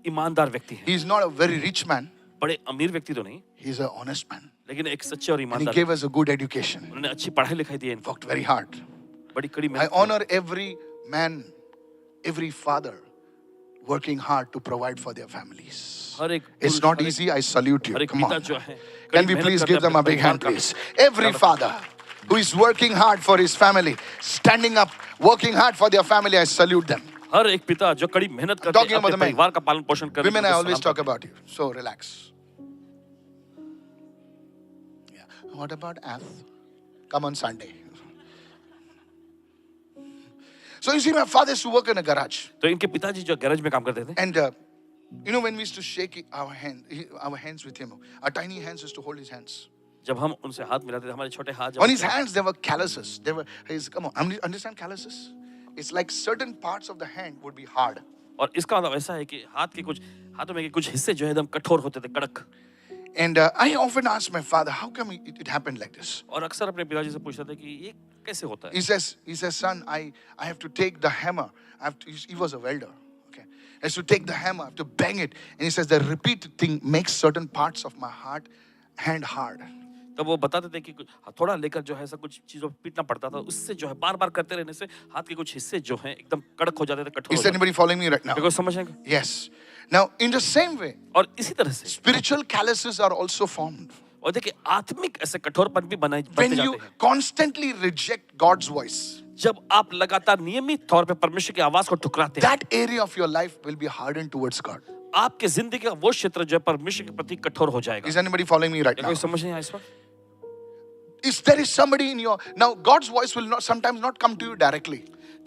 ईमानदार व्यक्ति हैं।
He is not a very rich man.
बड़े अमीर व्यक्ति तो नहीं,
He is an honest man.
लेकिन एक सच्चे और
And he
ईमानदार,
gave us a good education.
उन्होंने अच्छी पढ़ाई लिखाई दी है इनको,
Worked very hard.
बड़ी कड़ी
I
मेहनत की।
honor every man, every father working hard to provide for their families.
हर एक
It's
पुरुष,
not
हर एक-
easy. I salute you.
हर एक
Come
पिता
on.
जो है,
Can
कड़ी
we
मेहनत
please
करते
give
हैं
them a
अपने
big hand,
परिवार का।
please? Every father who is working hard for his family, standing up, working hard for their family, I salute them.
हर एक पिता जो कड़ी मेहनत करते
Talking
हैं
about
अपने
the men.
परिवार का पालन पोषण करने
Women,
के
I
लिए
always
सलाम
talk
करते
about you. So relax. Yeah. What about F? Come on Sunday. So you see, my father used to work in a garage.
हैं। तो इनके पिताजी जो गैरेज में काम करते थे,
And you know, when we used to shake our hands with him, our tiny hands used to hold his hands.
जब हम उनसे हाथ मिलाते थे, हमारे छोटे हाथ
On his
जब
hands, there were calluses. Come on, understand calluses? It's like certain parts of the hand would be hard.
और इसका मतलब ऐसा है कि हाथ के कुछ हाथों में के कुछ हिस्से जो है एकदम कठोर होते थे, कड़क।
And I often ask my father, how come it happened like this?
और अक्सर अपने पिताजी से पूछते थे कि ये कैसे होता है।
He says, son, I have to take the hammer. He was a welder. Okay, I have to take the hammer, I have to bang it. And he says, the repeated thing makes certain parts of my hand hard.
तब वो बताते थे कि थोड़ा लेकर जो है ऐसा कुछ चीजों पे पीटना पड़ता था, उससे जो है बार बार करते रहने से हाथ के कुछ हिस्से जो हैं एकदम कड़क हो जाते थे, कठोर हो
Is
जाते
anybody following me right now?
थे। देखो समझ रहे हैं?
Yes. Now, in the same way,
और इसी तरह से
spiritual calluses are also formed.
और देखिए आत्मिक ऐसे कठोरपन भी बनते
When
जाते
you
हैं
constantly reject God's voice,
जब आप लगातार नियमित तौर पे परमेश्वर की आवाज को ठुकराते हैं।
that area of your life will be hardened towards God.
आपके जिंदगी का वो क्षेत्र जो है परमेश्वर के प्रति कठोर हो जाएगा।
Is anybody following me right
क्या
now?
कोई समझ नहीं आया इस वक्त?
If there is somebody in your, now God's voice will sometimes not come to you directly.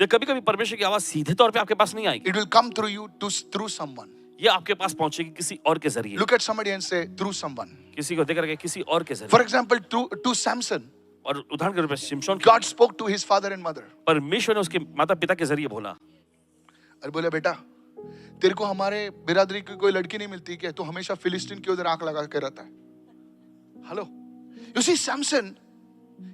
कभी कभी परमेश्वर की आवाज सीधे तौर पे आपके पास नहीं आएगी,
It will come through you through someone.
ये आपके पास पहुंचेगी किसी और के जरिए।
Look at somebody and say, through someone.
किसी को देख करके किसी और के
For
जरिए।
example, to Samson,
और उदाहरण के रूप में शिमशोन,
God spoke to his father and mother.
परमेश्वर ने उसके माता पिता के जरिए बोला।
और बोले बेटा, तेरे को हमारे बिरादरी की कोई लड़की नहीं मिलती क्या? तो हमेशा फिलिस्तीन की उधर आंख लगा के रहता है. Hello, you see Samson,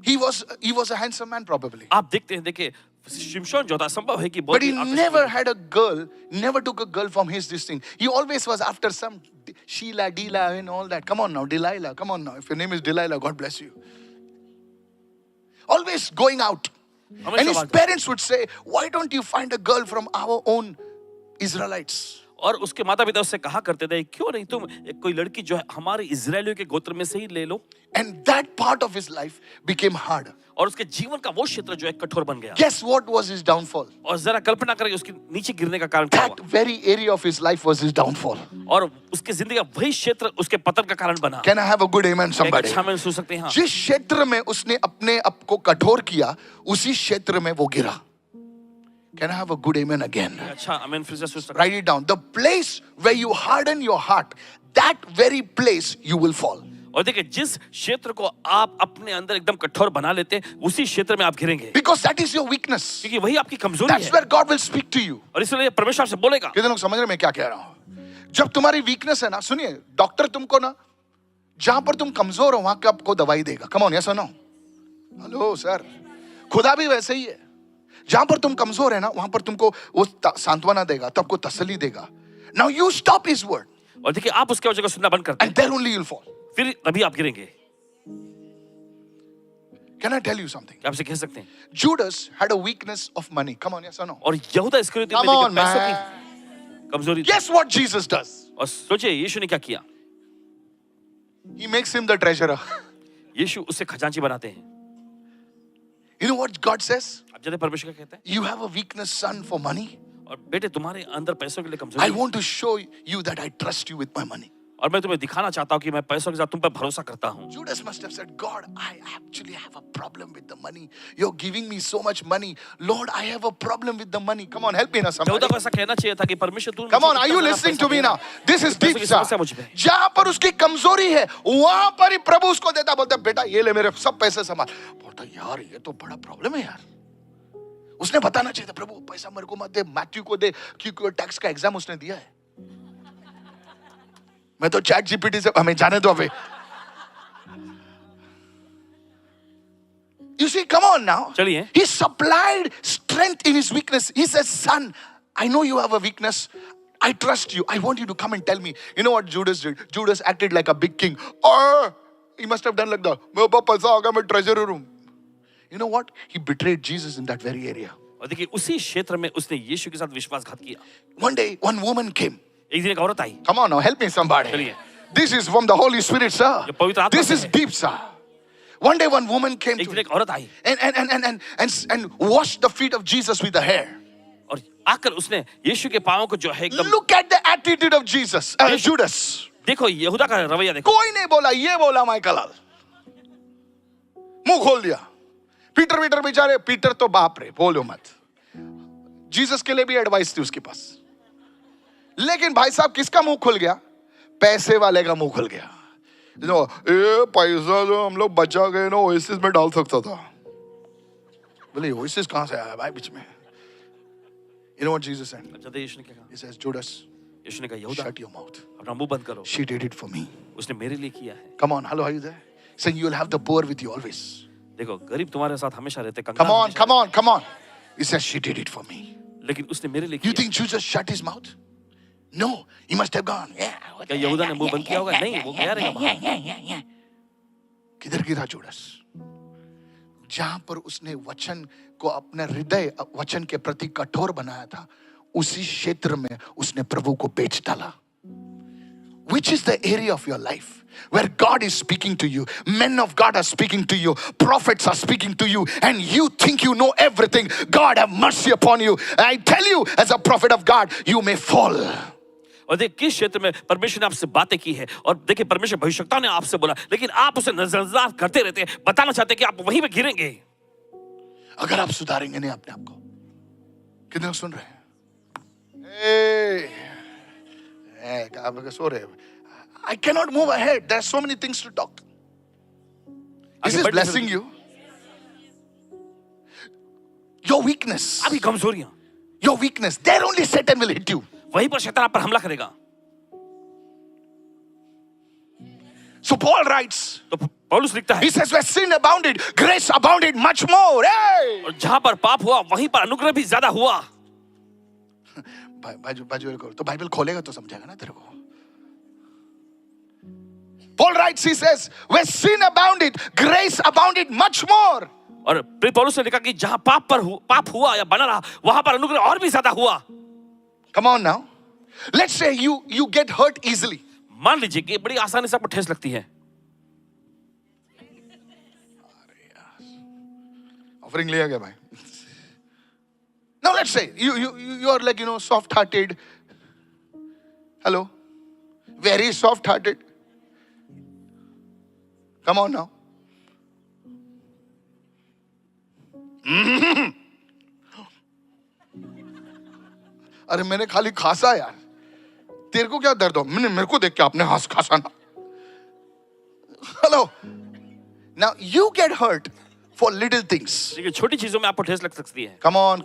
he was a handsome man probably,
आप देखते हैं, देखिए शिमशोन जो था, संभव है कि
but
बहुत
he
ही आकर्षक
never
था।
had a girl, never took a girl from his this thing. He always was after some Sheila, Delilah and all that. Come on now, Delilah, come on now. If your name is Delilah, God bless you. Always going out. And his
हमेशा
parents would say, why don't you find a girl from our own Israelites?
और उसके माता पिता उससे कहा करते थे, क्यों नहीं तुम एक कोई लड़की जो है हमारे इजरायलियों के गोत्र में से ही ले लो।
And that part of his life became hard.
और उसके जीवन का वो क्षेत्र जो है कठोर बन गया।
Guess what was his downfall?
और जरा कल्पना करें उसके नीचे गिरने का कारण क्या
That
हुआ।
very area of his life was his downfall.
और उसके जिंदगी का वही क्षेत्र उसके पतन का कारण बना।
Can I have a good amen,
एक
somebody?
अच्छा में सुन सकते हैं। हाँ।
जिस क्षेत्र में उसने अपने आप को कठोर किया, उसी क्षेत्र में वो गिरा. Can I have a good amen again?
अच्छा, आमीन फिर से सुन सकते हैं।
Write it down. The place where you harden your heart, that very place you will fall.
और देखिए जिस क्षेत्र को आप अपने अंदर एकदम कठोर बना लेते हैं, उसी क्षेत्र में आप गिरेंगे।
Because that is your weakness.
क्योंकि वही आपकी कमजोरी
That's
है।
where God will speak to you.
और इसलिए परमेश्वर आपसे बोलेगा।
कितने लोग समझ रहे हैं मैं क्या कह रहा हूं? जब तुम्हारी वीकनेस है ना, सुनिए, डॉक्टर तुमको ना जहां पर तुम कमजोर हो वहां का आपको दवाई देगा. कम ऑन, यस और नो? हेलो सर, खुदा भी वैसे ही है. जहां पर तुम कमजोर है ना, वहां पर तुमको वो सांत्वना देगा, तो आपको तसल्ली देगा. Now you stop his word
और देखिए आप उसके वचन को सुनना बंद करते
and there only you will fall.
फिर तभी आप गिरेंगे।
Can I tell you something?
क्या आपसे कह सकते हैं?
Judas had a weakness of money. Come on, yes or no?
और यहूदा इस्करियोती में
Come on,
देखिए पैसों
man.
की कमजोरी थी।
Guess what Jesus does?
और सोचिए यीशु ने क्या किया।
He makes him the treasurer.
यीशु उसे खजांची बनाते हैं।
You know what God says?
अब जब परमेश्वर क्या कहते हैं?
You have a weakness, son, for money.
और बेटे तुम्हारे अंदर पैसों के लिए
I
कमजोरी है।
want to show you that I trust you with my money.
और मैं तुम्हें दिखाना चाहता हूँ कि मैं पैसों के साथ तुम पर भरोसा करता हूँ।
Judas must have said, God, I actually have a problem with the money. You're giving me so much money. Lord, I have a problem with the money. Come on, help me now, somebody.
यहूदा को ऐसा कहना चाहिए था कि परमेश्वर तू
Come on, are you listening to me now? This is deep, sir. जहां पर उसकी कमजोरी है, वहां पर ही प्रभु उसको देता, बोलता बेटा ये ले मेरे सब पैसे संभाल. बोलता यार ये तो बड़ा प्रॉब्लम है यार. उसने बताना चाहिए था, प्रभु पैसा मेरे को मत दे, मैथ्यू को दे, क्योंकि टैक्स का एग्जाम उसने दिया है. मैं तो चैट जीपीटी से हमें जाने दो अभी. You see, come on now.
चलिए।
He supplied strength in his weakness. He says, son, I know you have a weakness. I trust you. I want you to come and tell me. You know what Judas did? Judas acted like a big king. Oh, he must have done like that. मेरे पास पैसा आ गया, मैं treasurer हूँ. You know what? He betrayed Jesus in that very area.
और देखिए उसी क्षेत्र में उसने यीशु के साथ विश्वासघात किया।
One day, one woman came.
एक दिन एक औरत आई।
Come on now, help me somebody.
चलिए।
This is from the Holy Spirit, sir.
जो पवित्र आत्मा
This
से
is
है।
deep, sir. One day, one woman came
एक
to
दिन
him
एक औरत आई
and washed the feet of Jesus with the hair.
और आकर उसने यीशु के पांवों को जो है एकदम।
Look at the attitude of Jesus, Judas.
देखो यहूदा का रवैया देखो।
कोई नहीं बोला, ये बोला माइकल, मुंह खोल दिया. पीटर बेचारे, पीटर तो बाप रे, बोलो मत. जीसस के लिए भी एडवाइस थी उसके पास. लेकिन भाई साहब किसका मुंह खुल गया? पैसे वाले का मुंह खुल गया. ये पैसा जो हम लोग बचा गए ना, ओएसिस में डाल सकता था. बोले ओएसिस कहां से आया भाई बीच में? You know what Jesus said?
जब यीशु ने क्या कहा?
He says, Judas,
यीशु ने कहा यहूदा
shut your mouth.
अपना मुंह बंद करो।
She did it for me.
उसने मेरे लिए किया है।
Come on, hello, are you there? Saying you'll have the poor with you always.
देखो गरीब तुम्हारे साथ हमेशा रहते।
Come on, come on, come on. He says she did it for me.
लेकिन उसने मेरे लिए
You
किया।
think Jesus shut his mouth? No, he must have gone. Yeah.
क्या यहूदा ने मुंह बंद किया होगा? नहीं, वो गया रहेगा बाहर।
किधर गिरा जुड़स? जहां पर उसने वचन को अपना हृदय वचन के प्रति कठोर बनाया था, उसी क्षेत्र में उसने प्रभु को बेच डाला. Which is the area of your life where God is speaking to you, men of God are speaking to you, prophets are speaking to you, and you think you know everything? God have mercy upon you. I tell you, as a prophet of God, you may fall.
और देखिए किस क्षेत्र में परमेश्वर ने आपसे बातें की है, और देखिए परमेश्वर भविष्यवक्ता ने आपसे बोला, लेकिन आप उसे नजरअंदाज करते रहते हैं, बताना चाहते हैं कि आप वहीं पे गिरेंगे
अगर आप सुधारेंगे नहीं अपने आप को. कितने लोग सुन रहे हैं? सो रहे. I cannot move ahead. There are so many things to talk. This is blessing you. Your weakness.
आपकी कमजोरियां,
Your weakness. There only Satan will hit you.
वहीं पर शैतान आप पर हमला करेगा।
So Paul writes,
तो पौलुस लिखता है,
he says, where sin abounded, grace abounded much more. Hey!
और जहां पर पाप हुआ वहीं पर अनुग्रह भी ज्यादा हुआ।
बाजू को तो बाइबल खोलेगा तो समझेगा ना तेरे को। Paul writes, he says, where sin abounded, grace abounded much more.
और प्रिय पौलुस ने लिखा कि जहां पाप हुआ या बना रहा वहां पर अनुग्रह और भी ज्यादा हुआ।
Come on now. Let's say you get hurt easily.
मान लीजिए कि बड़ी आसानी से आपको ठेस लगती है।
ऑफरिंग लिया गया भाई। Now let's say you are like soft hearted. Hello, very soft hearted. Come on now. अरे मैंने खाली खासा यार, तेरे को क्या दर्द हो? मेरे को देख के आपने हंस खासा ना। Hello, now you get hurt for little things.
देखिए छोटी चीजों में आपको ठेस लग सकती है।
कम ऑन,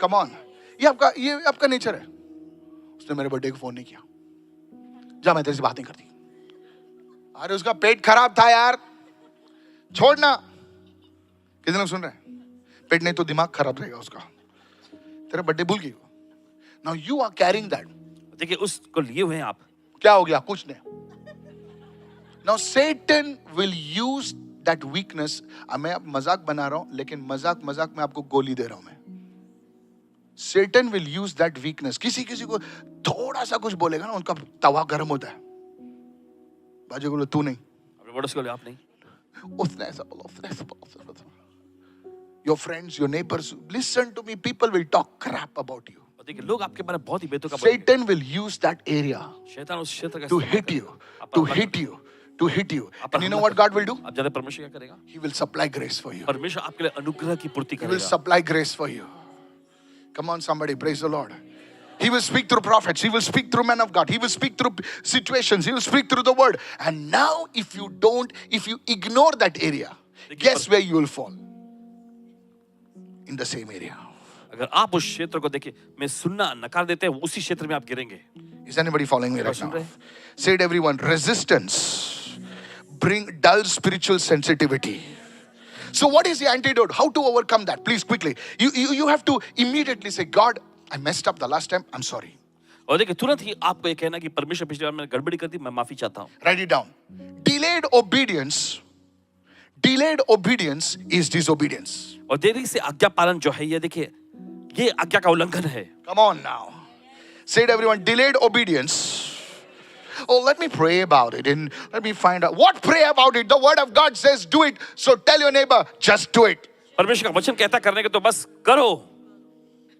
ये आपका नेचर है। उसने मेरे बर्थडे को फोन नहीं किया, जा मैं तेरे से बात नहीं करती। अरे उसका पेट खराब था यार, छोड़ना। कितने लोग सुन रहे हैं? पेट नहीं तो दिमाग खराब रहेगा उसका, तेरा बर्थडे भूल गई। Now you are carrying that.
देखिए उसको लिए हुए हैं आप।
क्या हो गया? कुछ नहीं। Now Satan will use that weakness. मैं अब मजाक बना रहा हूं, लेकिन मजाक में आपको गोली दे रहा हूं मैं। Satan will use that weakness. किसी को थोड़ा सा कुछ बोलेगा ना, उनका तवा गर्म होता है। बाजू बोलो तू नहीं,
अपने बड़ों से बोले आप नहीं।
उसने ऐसा बोला। Your friends, your neighbors, listen to me. People will talk crap about you.
देखिए लोग आपके बारे में बहुत ही बेतुका बोलेंगे।
Satan will use that area
शैतान उस क्षेत्र का
to hit you. And you know what God will do?
आप जाने परमेश्वर क्या करेगा?
He will supply grace for you.
परमेश्वर आपके लिए अनुग्रह की पूर्ति
He will
करेगा।
supply grace for you. Come on, somebody, praise the Lord. He will speak through prophets. He will speak through men of God. He will speak through situations. He will speak through the word. And now, if you ignore that area, guess where you will fall? In the same area.
अगर आप उस क्षेत्र को देखिए मैं सुनना नकार देते हैं, उसी क्षेत्र में आप गिरेंगे।
Is anybody following me right now? Say it, everyone. Resistance bring dull spiritual sensitivity. So what is the antidote? How to overcome that? Please quickly. You have to immediately say, God, I messed up the last time. I'm sorry.
और देखिए तुरंत ही आपको ये कहना कि परमेश्वर पिछली बार मैंने गड़बड़ी कर दी, मैं माफी चाहता हूँ।
Write it down. Delayed obedience is disobedience.
और देरी से आज्ञा पालन जो है ये देखिए ये आज्ञा का उल्लंघन है।
Come on now. Say it, everyone. Delayed obedience. Oh, let me pray about it and let me find out. What pray about it? The word of God says do it. So tell your neighbor, just do it.
परमेश्वर का वचन कहता करने के तो बस करो।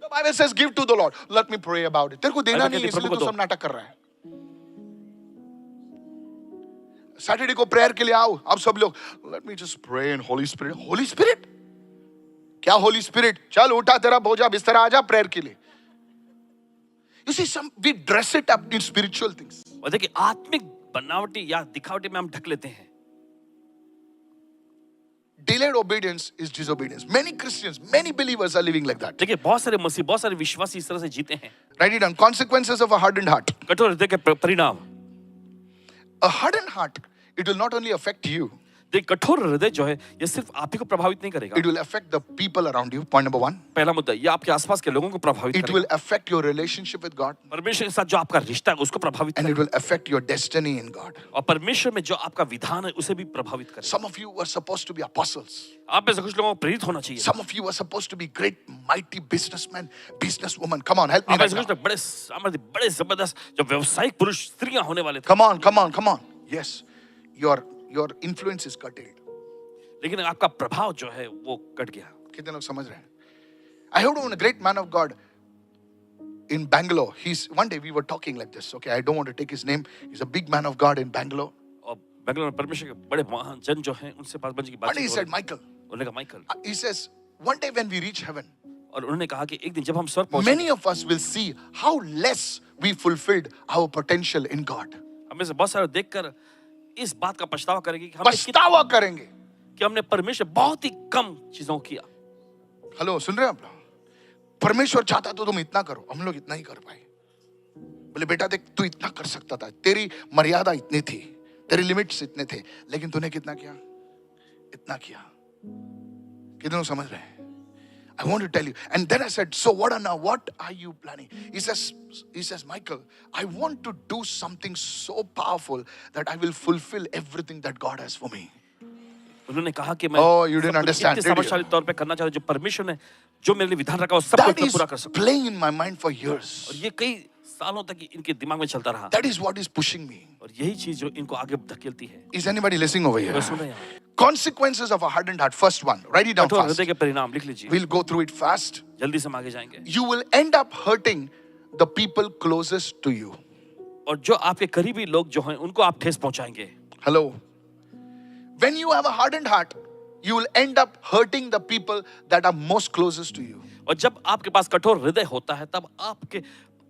The Bible says give to the Lord. Let me pray about it. तेरे को देना नहीं, इसलिए तू सब नाटक कर रहा है। सैटरडे को प्रेयर के लिए आओ आप सब लोग। Let me just pray in Holy Spirit. Holy Spirit? क्या Holy Spirit? चल उठा तेरा बोझा बिस्तरा आजा प्रेयर के लिए। You see, we dress it up in spiritual things.
और देखिए आत्मिक बनावटी या दिखावटी में हम ढक लेते हैं।
Delayed obedience is disobedience. Many Christians, many believers are living like that.
देखिए बहुत सारे मसीह, बहुत सारे विश्वासी इस तरह से जीते हैं।
Write it down. Consequences of a hardened heart.
कठोर हृदय के परिणाम।
A hardened heart, it will not only affect you.
देखिए कठोर हृदय जो है ये सिर्फ आप ही को प्रभावित नहीं करेगा।
It will affect the people around you. Point number 1.
पहला मुद्दा ये आपके आसपास के लोगों को प्रभावित
It
करेगा।
will affect your relationship with God.
परमेश्वर के साथ जो आपका रिश्ता है उसको प्रभावित
And it
करेगा।
will affect your destiny in God.
और परमेश्वर में जो आपका विधान है उसे भी प्रभावित करेगा।
Some of you were supposed to be apostles.
आप में से कुछ लोगों को प्रेरित होना चाहिए।
Some of you were supposed to be great, mighty businessmen, businesswomen. Come on, help me
आप में
right
से
now.
कुछ लोग बड़े सामर्थ्य, बड़े जबरदस्त जो व्यवसायिक पुरुष स्त्रियां होने वाले थे।
Come on. Yes, your influence is curtailed.
लेकिन आपका प्रभाव जो है वो कट गया।
कितने लोग समझ रहे हैं? I heard of a great man of God in Bangalore. One day we were talking like this. Okay, I don't want to take his name. He's a big man of God in Bangalore.
और बेंगलोर में परमेश्वर के बड़े महान जन जो हैं उनसे बात की बात।
One day he said, Michael.
उन्होंने कहा Michael.
He says, one day when we reach heaven,
और उन्होंने कहा कि एक दिन जब हम स्वर्ग पहुंचे,
many of us will see how less we fulfilled our potential in God.
हमें से बहुत सारे देखकर इस बात का पछतावा करेंगे कि
पछतावा करेंगे
कि हमने परमेश्वर बहुत ही कम चीजों को किया।
हेलो, सुन रहे हैं आप लोग? परमेश्वर चाहता तो तुम इतना करो, हम लोग इतना ही कर पाए। बोले बेटा देख, तू इतना कर सकता था, तेरी मर्यादा इतनी थी, तेरी लिमिट्स इतने थे, लेकिन तूने कितना किया? इतना किया। कितने समझ रहे हैं? I want to tell you. And then I said, so what are you planning? He says, Michael, I want to do something so powerful that I will fulfill everything that God has for me.
उन्होंने कहा कि मैं
Oh, you didn't understand,
इतने
did you?
सामर्थ्यशाली तौर पे करना चाहता हूं, जो परमेश्वर ने जो मेरे लिए विधान रखा वो सब कुछ
That
मैं
is
पूरा कर सकूं।
playing in my mind for
और
years.
ये कई सालों तक इनके दिमाग में चलता रहा,
That is what is pushing me.
और यही चीज जो इनको आगे धकेलती है।
Is anybody listening over here?
कोई सुन रहे हैं?
Consequences of a hardened heart. First one, write it down
कठोर
fast.
हृदय के परिणाम लिख लीजिए,
We'll go through it fast.
जल्दी से हम आगे जाएंगे।
You will end up hurting the people closest to you.
और जो आपके करीबी लोग जो हैं उनको आप ठेस पहुंचाएंगे।
Hello. When you have a hardened heart, you will end up hurting the people that are most closest to you.
और जब आपके पास कठोर हृदय होता है तब आपके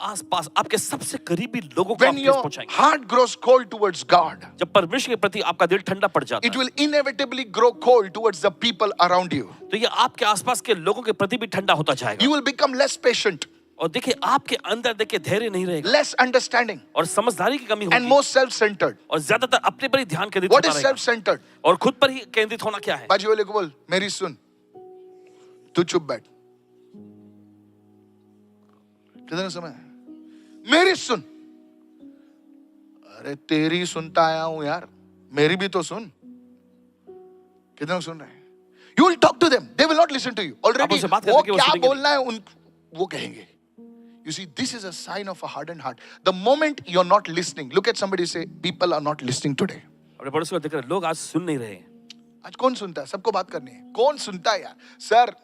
आसपास आपके सबसे करीबी लोगों को आप
When
ठेस
your
पहुंचाएंगे।
heart grows cold towards God,
जब परमेश्वर के प्रति आपका दिल ठंडा पड़ जाता
it
है
will inevitably grow cold towards the people around you.
तो ये आपके आसपास के लोगों के प्रति भी ठंडा होता जाएगा।
You will become less patient,
और देखिए आपके अंदर देखिए धैर्य नहीं रहेगा
less understanding,
और समझदारी की कमी
and
होगी
more self-centered.
और ज्यादातर अपने पर ही ध्यान केंद्रित
What
होता
is
रहेगा
self-centered?
और खुद पर ही केंद्रित होना क्या है?
बाजू वाले को बोल, मेरी सुन, तू चुप बैठ। कितने समय? मेरी सुन। अरे तेरी सुनता आया हूं यार, मेरी भी तो सुन। कितने सुन रहे हैं? You will talk to them, they will not listen to you.
आप
Already
उनसे बात
वो
करके वो
क्या
सुनेंगे
बोलना है वो कहेंगे। You see, this is a sign of a hardened heart. The moment you're not listening, look at somebody, say, people are not listening today.
अपने पड़ोसी को देख रहे लोग आज सुन नहीं रहे हैं।
आज कौन सुनता है? सबको बात करनी है। कौन सुनता है यार? सर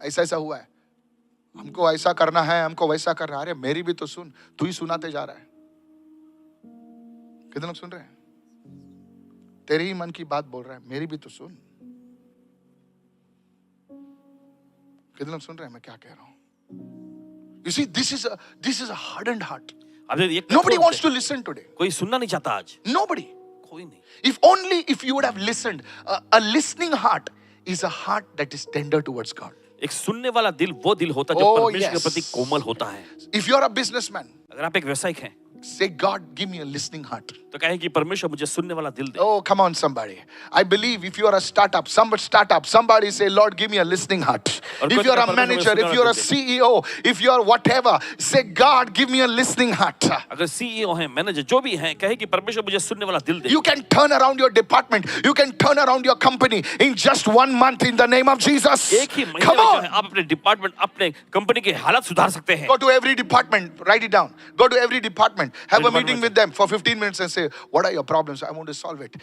ऐसा ऐसा हुआ है, हमको ऐसा करना है, हमको वैसा करना है। अरे मेरी भी तो सुन, तू ही सुनाते जा रहा है। कितने लोग सुन रहे हैं? तेरे ही मन की बात बोल रहा है, मेरी भी तो सुन। कितने लोग सुन रहे हैं मैं क्या कह रहा हूं? You see, this is a hardened heart.
अब ये
Nobody wants to listen today.
कोई सुनना नहीं चाहता आज,
Nobody.
कोई नहीं।
If you would have listened, a listening heart is a heart that is tender towards God.
एक सुनने वाला दिल वो दिल होता है जो
Oh,
परमेश्वर के
yes.
प्रति कोमल होता है।
If you're a businessman,
अगर आप एक व्यवसायिक हैं
say, God, give me a listening heart.
तो कहें कि परमेश्वर मुझे सुनने वाला दिल दे।
Oh, come on, somebody. I believe if you are a startup, somebody say, Lord, give me a listening heart. If you're a manager, if you're a CEO, if you're whatever, say, God, give me a listening heart.
अगर CEO हैं, manager जो भी हैं, कहे कि परमेश्वर मुझे सुनने वाला दिल दे।
You can turn around your department. You can turn around your company in just 1 month in the name of Jesus.
एक ही महीने
Come
में जो
on.
है आप अपने डिपार्टमेंट, अपने कंपनी की हालत सुधार सकते हैं।
Go to every department, write it down. Go to every department, have a
Department
meeting with them for 15 minutes and say, what are your problems? I want to solve it.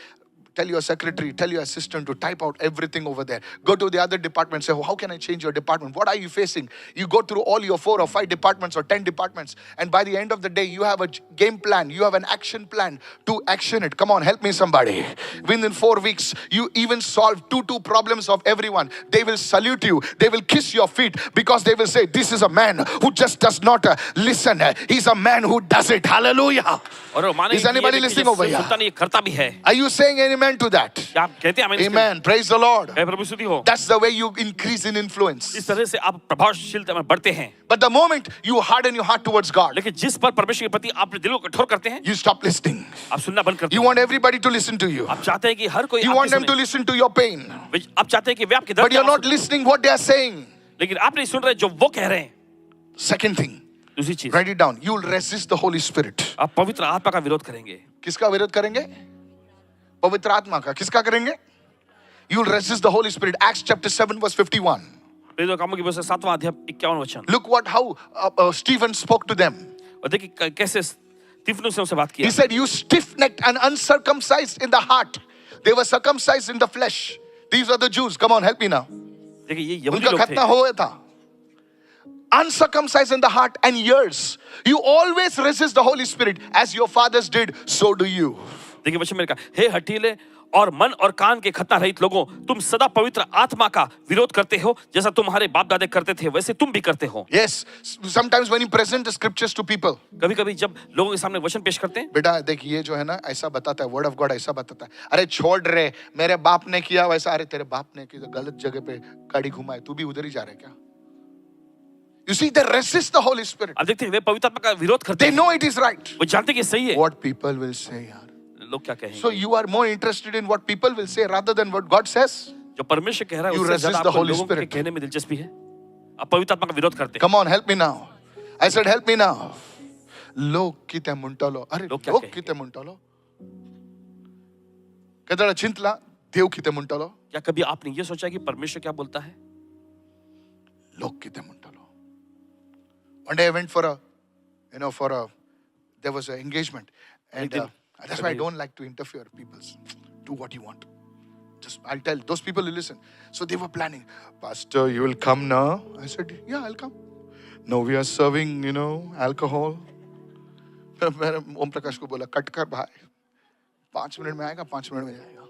Tell your secretary, tell your assistant to type out everything over there. Go to the other department, say, how can I change your department? What are you facing? You go through all your 4 or 5 departments or 10 departments, and by the end of the day, you have a game plan, you have an action plan to action it. Come on, help me somebody. Within 4 weeks, you even solve two problems of everyone. They will salute you. They will kiss your feet because they will say, this is a man who just does not listen. He's a man who does it. Hallelujah. Is anybody listening over here?
सुनता नहीं, करता भी है।
Are you saying amen to that?
क्या आप कहते हैं आमीन?
Amen. Praise the Lord.
कहे प्रभु स्तुति हो।
That's the way you increase in influence.
इस तरह से आप प्रभावशीलता में बढ़ते हैं।
But the moment you harden your heart towards God,
लेकिन जिस पर परमेश्वर के प्रति अपने दिल को कठोर करते हैं,
you stop listening.
आप सुनना बंद करते
You
हैं।
want everybody to listen to you.
आप चाहते हैं कि हर कोई
You
आपकी
want them
सुने।
to listen to your pain.
आप चाहते हैं कि वे आपकी दर्द
But you're
की
not
आवाज़ सुने।
listening what they are saying.
लेकिन आप नहीं सुन रहे जो वो कह रहे हैं।
Second thing,
दूसरी चीज,
write it down. You will resist the Holy Spirit.
आप पवित्र आत्मा का विरोध करेंगे।
किसका विरोध करेंगे? पवित्र आत्मा का। किसका करेंगे? You will resist the Holy Spirit. Acts chapter 7 verse 51.
प्रेरितों के कामों की पुस्तक 7वां अध्याय 51 वचन।
Look how Stephen spoke to them.
और देखिए कैसे स्तिफनुस ने उनसे बात
He
किया।
said, you stiff-necked and uncircumcised in the heart. They were circumcised in the flesh. These are the Jews. Come on, help me now.
देखिए ये यहूदी
उनका
लोग थे।
खतना हो गया था. Uncircumcised in the heart and ears. You always resist the Holy Spirit as your fathers did, so do you.
देखिए वचन में कहा, हे हठीले और मन और कान के खतना रहित लोगों, तुम सदा पवित्र आत्मा का विरोध करते हो, जैसा तुम्हारे बाप दादे करते थे वैसे तुम भी करते हो।
Yes, sometimes when you present the scriptures to people,
कभी-कभी जब लोगों के सामने वचन पेश करते हैं,
बेटा देख ये जो है ना ऐसा बताता है, वर्ड ऑफ गॉड ऐसा बताता है, अरे छोड़ रे, मेरे बाप ने किया वैसा, अरे तेरे बाप ने किया गलत जगह पे गाड़ी घुमाए, तू भी उधर ही जा रहा है क्या? You see, they resist the Holy Spirit.
अब देखते हैं वे पवित्र आत्मा का विरोध करते
They
हैं,
know it is right.
वो जानते हैं कि सही है,
What people will say, yaar.
लोग क्या कहेंगे।
So you are more interested in what people will say rather than what God says.
जो परमेश्वर कह रहा है
You
उससे
resist
ज्यादा
the
आपको
Holy
लोगों के
Spirit.
कहने में दिलचस्पी है, आप पवित्र आत्मा का विरोध करते हैं।
Come on, help me now. I said, help me now. लोग किते मुंटालो, अरे
लोग क्या
लोग
कहेंगे?
किते मुंटालो. कहता चिंतला देव किते मुंटालो,
क्या कभी आपने ये सोचा कि परमेश्वर क्या बोलता है?
लोग किते मुंटालो. One day I went for there was an engagement, and that's why I don't like to interfere. People do what you want. Just I'll tell those people who listen. So they were planning, Pastor, you will come now. I said, yeah, I'll come. No, we are serving, alcohol. मैंने ओम प्रकाश को बोला, cut कर भाई, 5 minute में आएगा, 5 minute में जाएगा.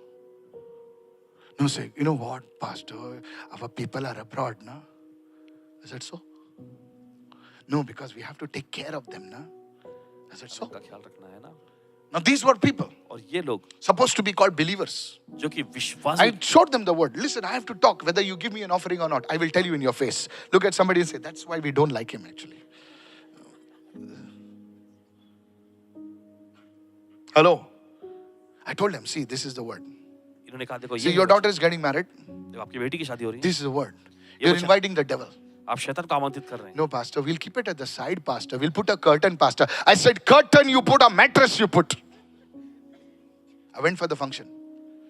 No, say, you know what, Pastor, our people are abroad, na? I said, so? No, because we have to take care of them, na? I said, so?
का ख्याल रखना है ना।
Now these were people
और ये लोग
supposed to be called believers.
जो कि विश्वास,
I showed them the word. Listen, I have to talk. Whether you give me an offering or not, I will tell you in your face. Look at somebody and say, that's why we don't like him actually. Hello? I told them, see, this is the word.
इन्होंने कहा देखो
See,
ये
your daughter is getting married.
देखो आपकी बेटी की शादी हो रही है,
This is the word. You're inviting the devil.
आप शैतान को आमंत्रित कर रहे हैं।
No, Pastor, we'll keep it at the side, Pastor. We'll put a curtain, Pastor. I said, curtain you put, a mattress you put. I went for the function.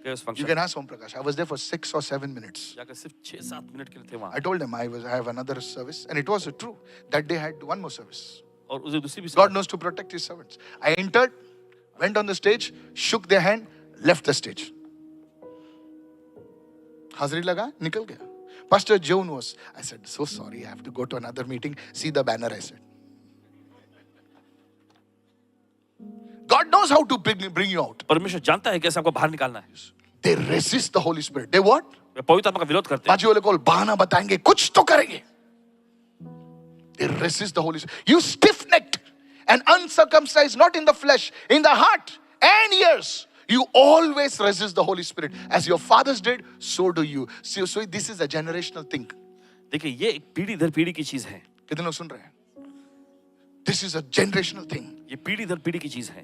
गए उस
You
function
can ask Om Prakash. I was there for 6 or 7 minutes.
जाकर सिर्फ 6-7 minute के लिए थे वहाँ,
I told him I have another service, and it was true. That day I had one more service.
और उसे दूसरी भी
God knows to protect his servants. I entered, went on the stage, shook their hand, left the stage. Hazri laga, nikal gaya. Pastor Joan was, I said, so sorry, I have to go to another meeting. See the banner, I said. God knows how to bring you out.
परमेश्वर जानता है कैसे आपको बाहर निकालना है।
They resist the Holy Spirit. They what?
वे पवित्र आत्मा का विरोध करते हैं।
बाजी वाले को बहाना बताएंगे, कुछ तो करेंगे. They resist the Holy Spirit. You stiff-necked and uncircumcised, not in the flesh, in the heart and ears. You always resist the Holy Spirit. As your fathers did, so do you. So this is a generational thing.
देखिए ये एक पीढ़ी दर पीढ़ी की चीज है।
कितने लोग सुन रहे हैं? This is a generational thing.
ये पीढ़ी दर पीढ़ी की चीज है।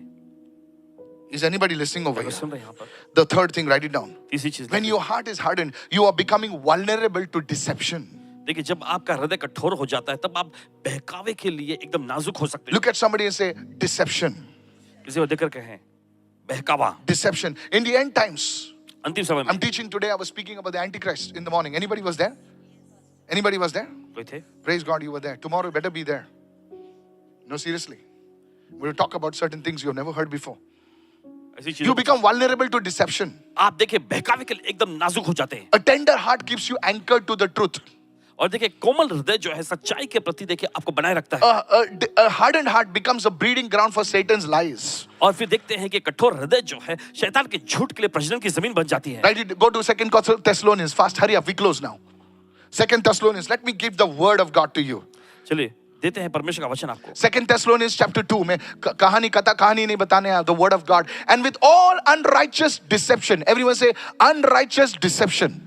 Is anybody listening over
अगर
here?
सुन रहे हैं यहाँ पर,
The third thing, write it down.
तीसरी चीज,
When your heart is hardened, you are becoming vulnerable to deception.
देखिए जब आपका हृदय कठोर हो जाता है तब आप बहकावे के लिए एकदम नाजुक हो सकते हैं।
Look at somebody and say, deception.
किसी को देखकर कहें बहकावा।
Deception. In the end times,
अंतिम समय में
I'm teaching today, I was speaking about the Antichrist in the morning. Anybody was there? Anybody was there?
कोई थे?
Praise God, you were there. Tomorrow, you better be there. No, seriously. We'll talk about certain things you have never heard before.
ऐसी
You
चीजों
become vulnerable to deception.
आप देखिए बहकावे के लिए एकदम नाजुक हो जाते हैं।
A tender heart keeps you anchored to the truth.
और देखिए कोमल हृदय जो है सच्चाई के प्रति देखिए आपको बनाए रखता है।
A hardened heart becomes a breeding ground for Satan's lies.
और फिर देखते हैं कि कठोर हृदय जो है शैतान के झूठ के लिए प्रजनन की जमीन बन जाती है।
Right? Go to 2 Thessalonians. Fast, hurry up. We close now. 2 Thessalonians. Let me give the word of God to you.
चलिए देते हैं परमेश्वर का वचन आपको।
2 Thessalonians chapter 2 में कहानी नहीं बताने हैं, the word of God. And with all unrighteous deception. Everyone say unrighteous deception.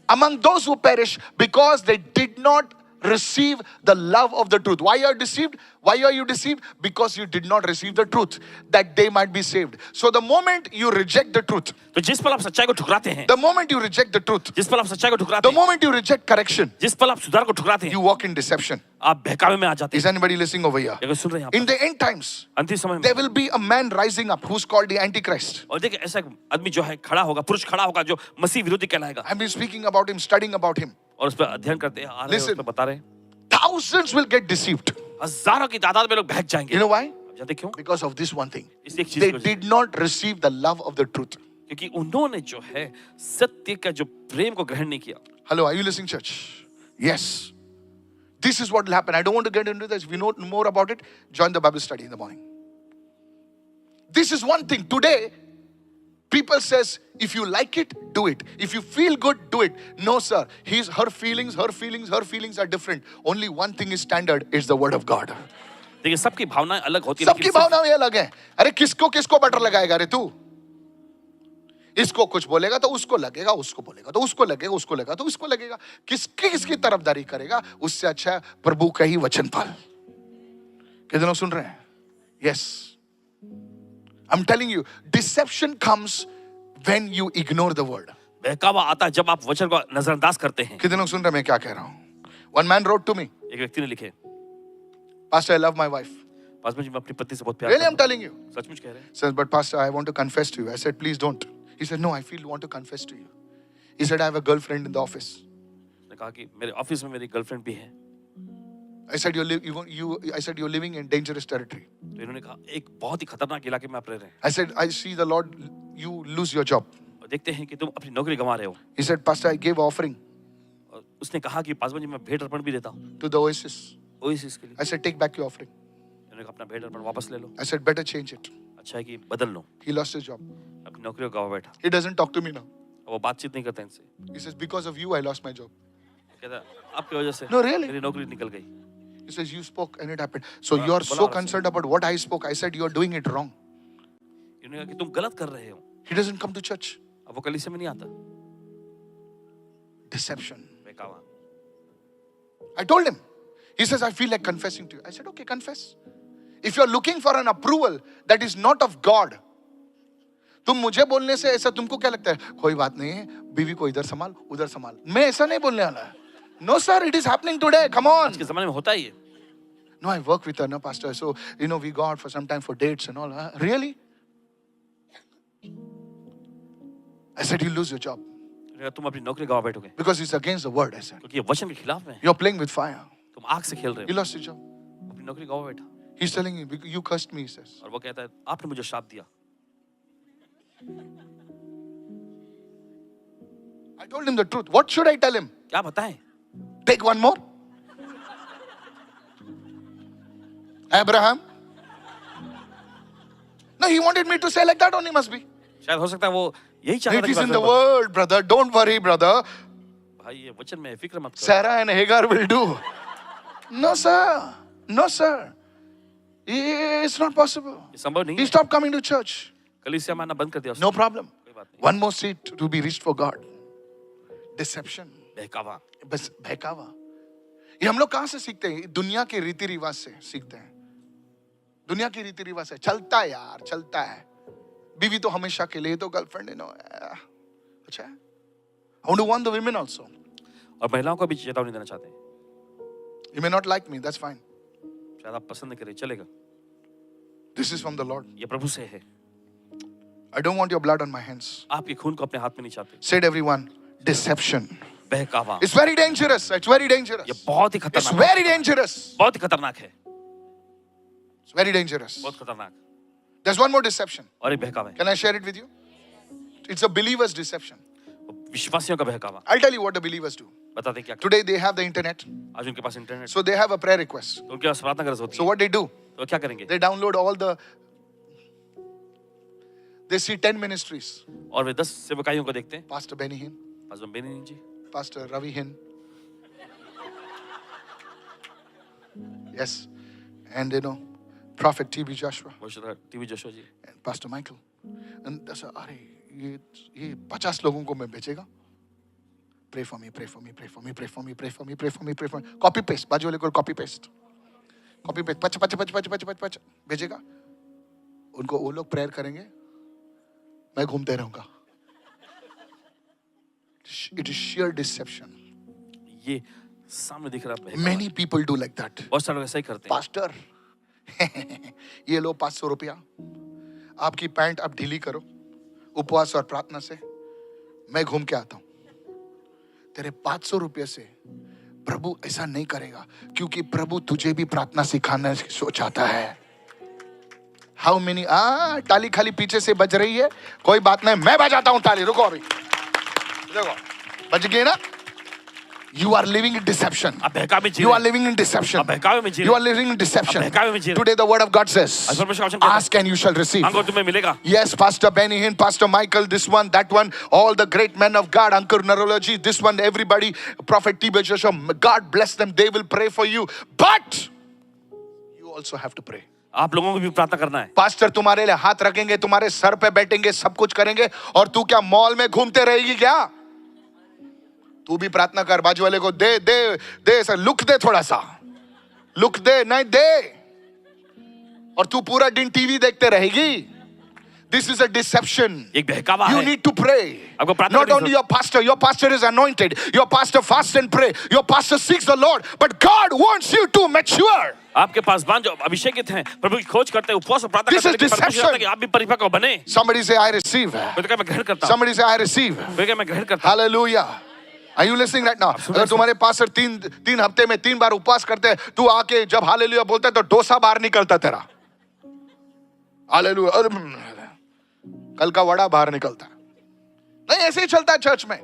Among those who perish because they did not receive the love of the truth. Why are you deceived? Why are you deceived? Because you did not receive the truth, that they might be saved. So the moment you reject the truth,
तो जिस पल आप सच्चाई को ठुकराते हैं,
the moment you reject the truth,
जिस पल आप सच्चाई को ठुकराते
the
हैं,
moment you reject correction,
जिस पल आप सुधार को ठुकराते
you
हैं,
walk in deception.
आप बहकावे में आ जाते
Is
हैं।
anybody listening over here?
देखो सुन रहे हैं
In
आप
the end times,
अंतिम समय में।
there will be a man rising up who's called the Antichrist.
और देखिए ऐसा एक आदमी जो है खड़ा होगा, पुरुष खड़ा होगा जो मसीह विरोधी कहलाएगा।
I've been speaking about him, studying about him.
और उस पर अध्ययन करते हैं, आ रहे हैं, उस
Listen.
पर बता रहे हैं।
Thousands will get deceived.
हजारों की तादाद में लोग बहक जाएंगे।
You know why?
आप जानते क्यों?
Because of this one thing.
इस एक चीज
They
की वजह से।
did not receive the love of the truth.
क्योंकि उन्होंने जो है सत्य का जो प्रेम को ग्रहण नहीं किया।
Hello, are you listening, church? Yes. This is what will happen. I don't want to get into this. If you know more about it, join the Bible study in the morning. This is one thing. Today, people says, if you like it, do it. If you feel good, do it. No, sir. Her feelings are different. Only one thing is standard, is the word of God.
देखिए सबकी भावनाएं अलग होती हैं,
सबकी भावनाएं अलग हैं. अरे किसको बेटर लगाएगा रे तू? इसको कुछ बोलेगा तो उसको लगेगा, उसको बोलेगा तो उसको लगेगा, उसको लगेगा तो उसको लगेगा। किसकी तरफदारी करेगा? उससे अच्छा है प्रभु का ही वचन पाल। कितने लोग सुन रहे हैं? Yes, I am telling you, deception comes when you ignore the word.
बहकावा आता है जब आप वचन को नजरअंदाज करते हैं।
कितने लोग सुन रहे हैं मैं क्या कह रहा हूं? One man wrote to me,
एक व्यक्ति ने लिखे,
pastor I love my wife.
Pastor ji मैं अपनी पत्नी से बहुत प्यार
रियली आई एम
करता
टेलिंग यू।
हूं। सचमुच कह रहे हैं।
Says, but pastor, I want to confess to you. I said, please don't. He said, no, I feel want to confess to you. He said, I have a girlfriend in the office.
उसने कहा कि मेरे office में मेरी girlfriend भी है।
I said, I said, you're living in dangerous territory.
तो इन्होंने कहा एक बहुत ही खतरनाक इलाके में आप रह रहे हैं
I said, I see the Lord, you lose your job.
और देखते हैं कि तुम अपनी नौकरी गंवा रहे हो।
He said, pastor, I gave offering
और उसने कहा कि पासवान जी मैं भेंट अर्पण भी देता हूँ
to the Oasis.
ओएसिस के लिए।
I said, take back your offering.
इन्होंने कहा अपना भेंट अर्पण वापस ले लो।
I said, better change it.
अच्छा है कि बदल लो।
He lost his job.
अपनी नौकरी को गंवा बैठा।
He doesn't talk to me now.
वो बातचीत नहीं करता इनसे।
He says, because of you, I lost my job.
कहता है आपकी वजह से
No, really?
मेरी नौकरी निकल गई।
He says, you spoke and it happened. So you're so concerned about what I spoke. I said, you're doing it wrong.
इन्होंने कहा कि तुम गलत कर रहे हो।
He doesn't come to church.
अब वो कलीसिया में नहीं आता।
Deception.
बहकावा।
I told him. He says, I feel like confessing to you. I said, okay, confess. If you're looking for an approval that is not of God, तुम मुझे बोलने से ऐसा तुमको क्या लगता है? कोई बात नहीं है, बीवी को इधर संभाल, उधर संभाल। मैं ऐसा नहीं बोलने वाला। No sir, it is happening today. Come on.
आज के ज़माने में होता ही है।
No, I work with her, no pastor. So, we go out for some time for dates and all. Really? I said, you lose your job.
इन्होंने कहा तुम अपनी नौकरी गंवा बैठोगे।
Because it's against the word, I said.
क्योंकि ये वचन के खिलाफ में है।
You're playing with fire.
तुम आग से खेल रहे
You
हो।
lost your job.
अपनी नौकरी गंवा बैठा।
He's telling you, you cursed me, he says.
और वो कहता है आपने मुझे श्राप दिया।
I told him the truth. What should I tell him?
क्या बताएं?
Take one more? Abraham? No, he wanted me to say like that only, must be.
शायद हो सकता है वो यही चाहता
It
था
is
कि
in the word, brother. Don't worry, brother.
भाई ये वचन में है, फिक्र मत करो।
Sarah and Hagar will do. No, sir. No, sir. It's not possible.
ये संभव नहीं
He
है।
stopped coming to church.
कलीसिया में आना बंद कर दिया उसने।
No problem.
कोई बात नहीं।
One more seat to be reached for God. Deception.
बहकावा।
बस बहकावा। ये हम लोग कहाँ से सीखते हैं? दुनिया के रीति रिवाज से सीखते हैं। दुनिया की रीति रिवाज से चलता है यार, चलता है। बीवी तो हमेशा के लिए, तो गर्लफ्रेंड अच्छा है। I want to warn the women also.
और महिलाओं को भी चेतावनी देना चाहते हैं।
You may not like me, that's fine.
शायद आप पसंद नहीं करें, चलेगा।
This is from the Lord.
ये प्रभु से है।
I don't want your blood on my hands.
आपके खून को अपने हाथ में नहीं चाहते।
Said everyone, deception.
बहकावा।
It's very dangerous. It's very dangerous.
ये बहुत ही
It's
खतरनाक।
very dangerous.
बहुत ही खतरनाक है।
It's very dangerous.
बहुत खतरनाक।
There's one more deception.
और एक बहकावा है।
Can I share it with you? It's a believer's deception.
विश्वासियों का बहकावा।
I'll tell you what the believers do.
बताते हैं क्या।
Today they have the internet,
आज उनके पास internet.
so they have a prayer request.
तो उनके पास प्रार्थना करनी होती
So
है।
what they do?
तो क्या करेंगे?
They download all the. They see 10 ministries.
और वे 10 सेवकाइयों को देखते हैं।
Pastor Benny Hinn,
pastor Benny ji,
Pastor Ravi Hinn. Yes, and Prophet T.B. Joshua
TB Joshua ji,
and Pastor Michael. And that's अरे ये 50 लोगों को मैं भेजेगा. Pray for me, pray for me, pray for me, pray for me, pray for me, pray for me, pray for me. Copy paste. बाजू वाले को copy paste. Copy paste. पच भेजेगा. उनको वो लोग प्रेयर करेंगे. मैं घूमते रहूंगा. It is sheer deception.
ये सामने दिख रहा है।
Many people do like that.
बहुत सारे लोग ऐसा ही करते हैं।
Pastor, ये लो 500 रुपया. आपकी पैंट आप ढीली करो. उपवास और प्रार्थना से मैं घूम के आता हूं. तेरे 500 रुपये से प्रभु ऐसा नहीं करेगा, क्योंकि प्रभु तुझे भी प्रार्थना सिखाना सोचाता है. How many? ताली खाली पीछे से बज रही है. कोई बात नहीं, मैं बजाता हूं ताली. रुको अभी. देखो, बज गई ना? You are living in deception.
आप बहकावे में जी
You
रहे
are
हैं।
living in deception.
आप बहकावे में जी रहे
You
हैं।
are living in deception.
आप बहकावे में जी रहे हैं।
Today the word of God says,
आज परमेश्वर का वचन कहता है,
ask and you shall receive.
मांगो तुम्हें मिलेगा।
Yes, Pastor Benny Hinn, Pastor Michael, this one, that one, all the great men of God, Ankur Neurology, this one, everybody, Prophet T.B. Joshua, God bless them, they will pray for you. But you also have to pray.
आप लोगों को भी प्रार्थना करना है।
Pastor तुम्हारे लिए हाथ रखेंगे, तुम्हारे सर पे बैठेंगे, सब कुछ करेंगे, और तू क्या मॉल में घूमते रहेगी क्या? तू भी प्रार्थना कर, बाजू वाले को दे दे दे, सर लुक दे, थोड़ा सा लुक दे, नहीं दे, और तू पूरा दिन टीवी देखते रहेगी। This is a deception.
एक बहकावा
You
है।
need to pray.
आपको प्रार्थना
Not
करनी
only your pastor is anointed, your pastor fasts and pray, your pastor seeks the Lord, but God wants you to mature.
आपके पास जो अभिषेकित हैं, प्रभु की खोज करते हैं, उपवास और प्रार्थना
This
करते हैं,
is
लेकिन परमेश्वर
deception.
चाहता है कि आप भी परिपक्व बने।
Somebody say, I receive.
कोई तो कहे मैं ग्रहण करता हूँ,
Somebody say, I receive.
कोई कहे मैं ग्रहण करता हूँ।
Hallelujah. Are you listening right now?
सुन रहे
अगर तुम्हारे पास्टर तीन हफ्ते में 3 बार उपवास करते हैं, तू आके जब हालेलुया बोलता है तो डोसा बाहर निकलता तेरा। हालेलुया, कल का वड़ा बाहर निकलता। नहीं, ऐसे ही चलता है चर्च में।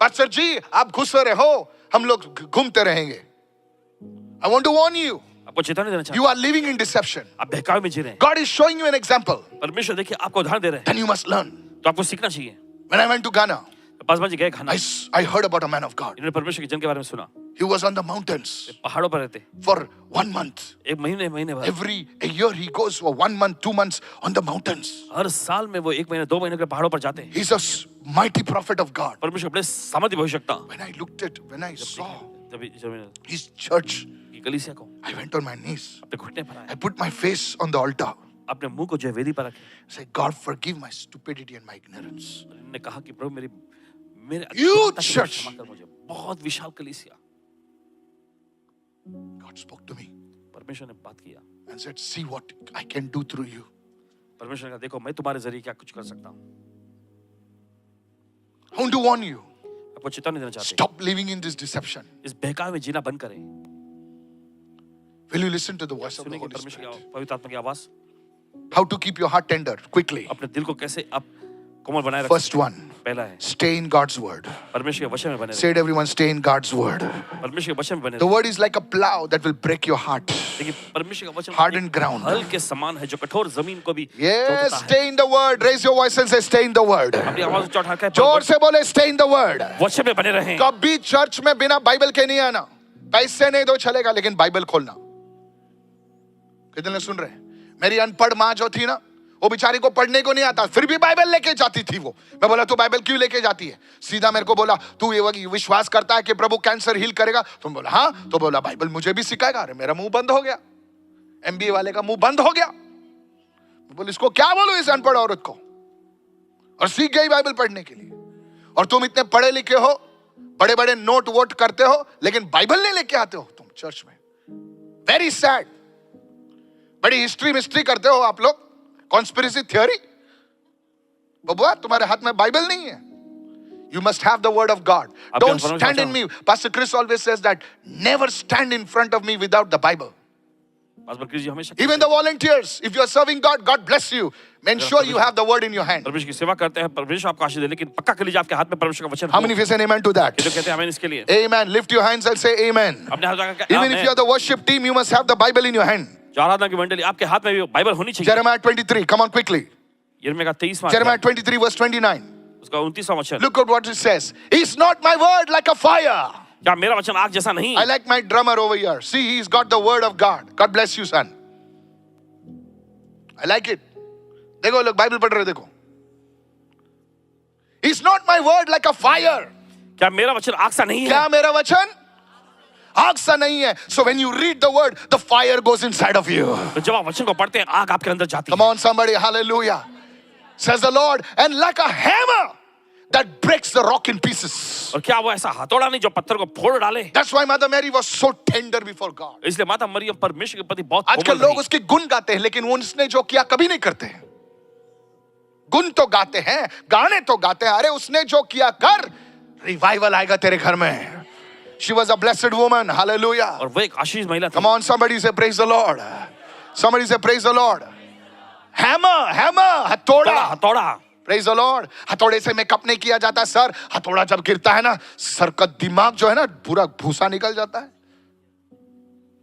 पास्टर जी आप गुस्से रहो, हम लोग घूमते रहेंगे। I want to warn you.
आपको चेतावनी देना चाहता
You are living in deception.
हूँ, आप बहकावे में जी रहे हैं।
God is showing you an example.
परमेश्वर देखिए आपको उदाहरण दे रहे हैं,
Then you must learn.
तो आपको सीखना चाहिए।
When I went to Ghana,
Paswan ji गए खाना,
I heard about a man of God.
इन्होंने परमेश्वर के जन के बारे में सुना।
He was on the mountains
पहाड़ों पर रहते,
for 1 month.
एक महीने भर,
A year he goes for 1 month, 2 months on the mountains.
हर साल में वो 1 महीने 2 महीने के पहाड़ों पर जाते हैं।
He's a mighty prophet of God.
परमेश्वर अपने सामर्थ्य भविष्यवक्ता।
When I saw
जब
his church,
की कलीसिया को
I went on my knees.
अपने घुटने पर आए,
I put my face on the altar.
अपने मुंह को जो है वेदी पर रखे,
I said, God, forgive my stupidity and my ignorance.
उन्होंने कहा कि प्रभु मेरे
Huge
अज्ञानता के लिए
church.
क्षमा कर मुझे। बहुत विशाल कलीसिया।
God spoke to me
परमेश्वर ने बात किया,
and said, see what I can do through you.
परमेश्वर ने कहा देखो मैं तुम्हारे जरिए क्या कुछ कर सकता हूँ।
I want to warn you.
आपको चेतावनी देना चाहते हैं,
Stop living in this deception.
इस बहकावे में जीना बंद करें।
Will you listen to the voice of the
सुनेंगे
Holy
परमेश्वर
Spirit?
की पवित्र आत्मा की आवाज।
How to keep your heart tender quickly.
अपने दिल को कैसे आप कोमल बनाए रखें।
First one,
पहला है
stay in God's word.
परमेश्वर के वचन में बने
Say
रहें।
it, everyone, stay in God's word.
परमेश्वर के वचन में बने
The
रहें।
word is like a plow that will break your heart.
देखिए परमेश्वर का वचन
Hardened
एक
ground.
हल के समान है जो कठोर जमीन को भी
Yes,
जोतता है।
stay in the word. Raise your voice and say, stay in the word.
अपनी आवाज ऊंचा उठा के
जोर से बोले, stay in the word.
वचन में बने रहें।
कभी चर्च में बिना बाइबल के नहीं आना। पैसे नहीं दो चलेगा, लेकिन बाइबल खोलना। कितने सुन रहे हैं? मेरी अनपढ़ माँ जो थी ना, वो बेचारी को पढ़ने को नहीं आता, फिर भी बाइबल लेके जाती थी वो। मैं बोला तू बाइबल क्यों लेके जाती है? सीधा मेरे को बोला तू ये विश्वास करता है कि प्रभु कैंसर हील करेगा? तुम बोला हाँ, तो बोला बाइबल मुझे भी सिखाएगा। अरे मेरा मुंह बंद हो गया, MBA वाले का मुंह बंद हो गया। बोले इसको क्या बोलूं इस अनपढ़ औरत को? और सीख गई बाइबल पढ़ने के लिए। और तुम इतने पढ़े लिखे हो, बड़े बड़े नोट वोट करते हो, लेकिन बाइबल नहीं लेके आते हो तुम चर्च में। Very sad. बड़ी हिस्ट्री करते हो आप लोग, कॉन्स्पिरेसी थियोरी। बबुआ तुम्हारे हाथ में बाइबल नहीं है। You must have the word of God. Don't stand in me. Pastor Chris always says that never stand in front of me without the Bible.
Pastor Chris ji हमेशा
Even the volunteers, if you are serving God, God bless you. Ensure you have the word in your hand.
परमेश्वर की सेवा करते हैं, परमेश्वर आपको आशीष दे, लेकिन पक्का कर लीजिए आपके हाथ में परमेश्वर का वचन
How
हो।
many of you say amen to that?
ये जो कहते हैं आमीन इसके लिए।
Amen. Lift your hands and say amen.
अपने हाथ लगा के
Even if you are the worship team, you must have the Bible in your hand.
जो आराधना की मंडली आपके हाथ में भी बाइबल होनी चाहिए।
Jeremiah 23. Come on quickly.
यिर्मयाह का 23वां
Jeremiah 23 verse 29.
उसका 29वां वचन।
Look at what it says. Is not my word like a fire?
क्या मेरा वचन आग जैसा नहीं?
I like my drummer over here. See, he's got the word of God. God bless you, son. I like it. देखो लोग Bible पढ़ रहे देखो. Is not my word like a fire?
क्या मेरा वचन आग सा नहीं है?
क्या मेरा वचन आग सा नहीं है? So when you read the word, the fire goes inside of you.
तो जब आप वचन को पढ़ते हैं आग आपके अंदर जाती
Come
है।
on, somebody, hallelujah. Says the Lord, and like a hammer that breaks the rock in pieces.
और क्या वो ऐसा हथौड़ा नहीं जो पत्थर को फोड़ डाले?
That's why Mother Mary was so tender before God.
इसलिए माता मरियम परमेश्वर के प्रति बहुत
आजकल
कोमल
लोग
रही।
उसके गुण गाते हैं, लेकिन वो उसने जो किया कभी नहीं करते हैं। गुण तो गाते हैं, गाने तो गाते हैं, अरे उसने जो किया कर, रिवाइवल आएगा तेरे घर में। She was a blessed woman, hallelujah.
और वो एक आशीष महिला थी।
Come on, somebody say praise the Lord. Somebody say praise the Lord. Hammer, हथौड़ा,
हथौड़ा।
Praise the Lord. हथौड़े से मेकअप नहीं किया जाता सर। हथौड़ा जब गिरता है ना, सर का दिमाग जो है ना पूरा भूसा निकल जाता है।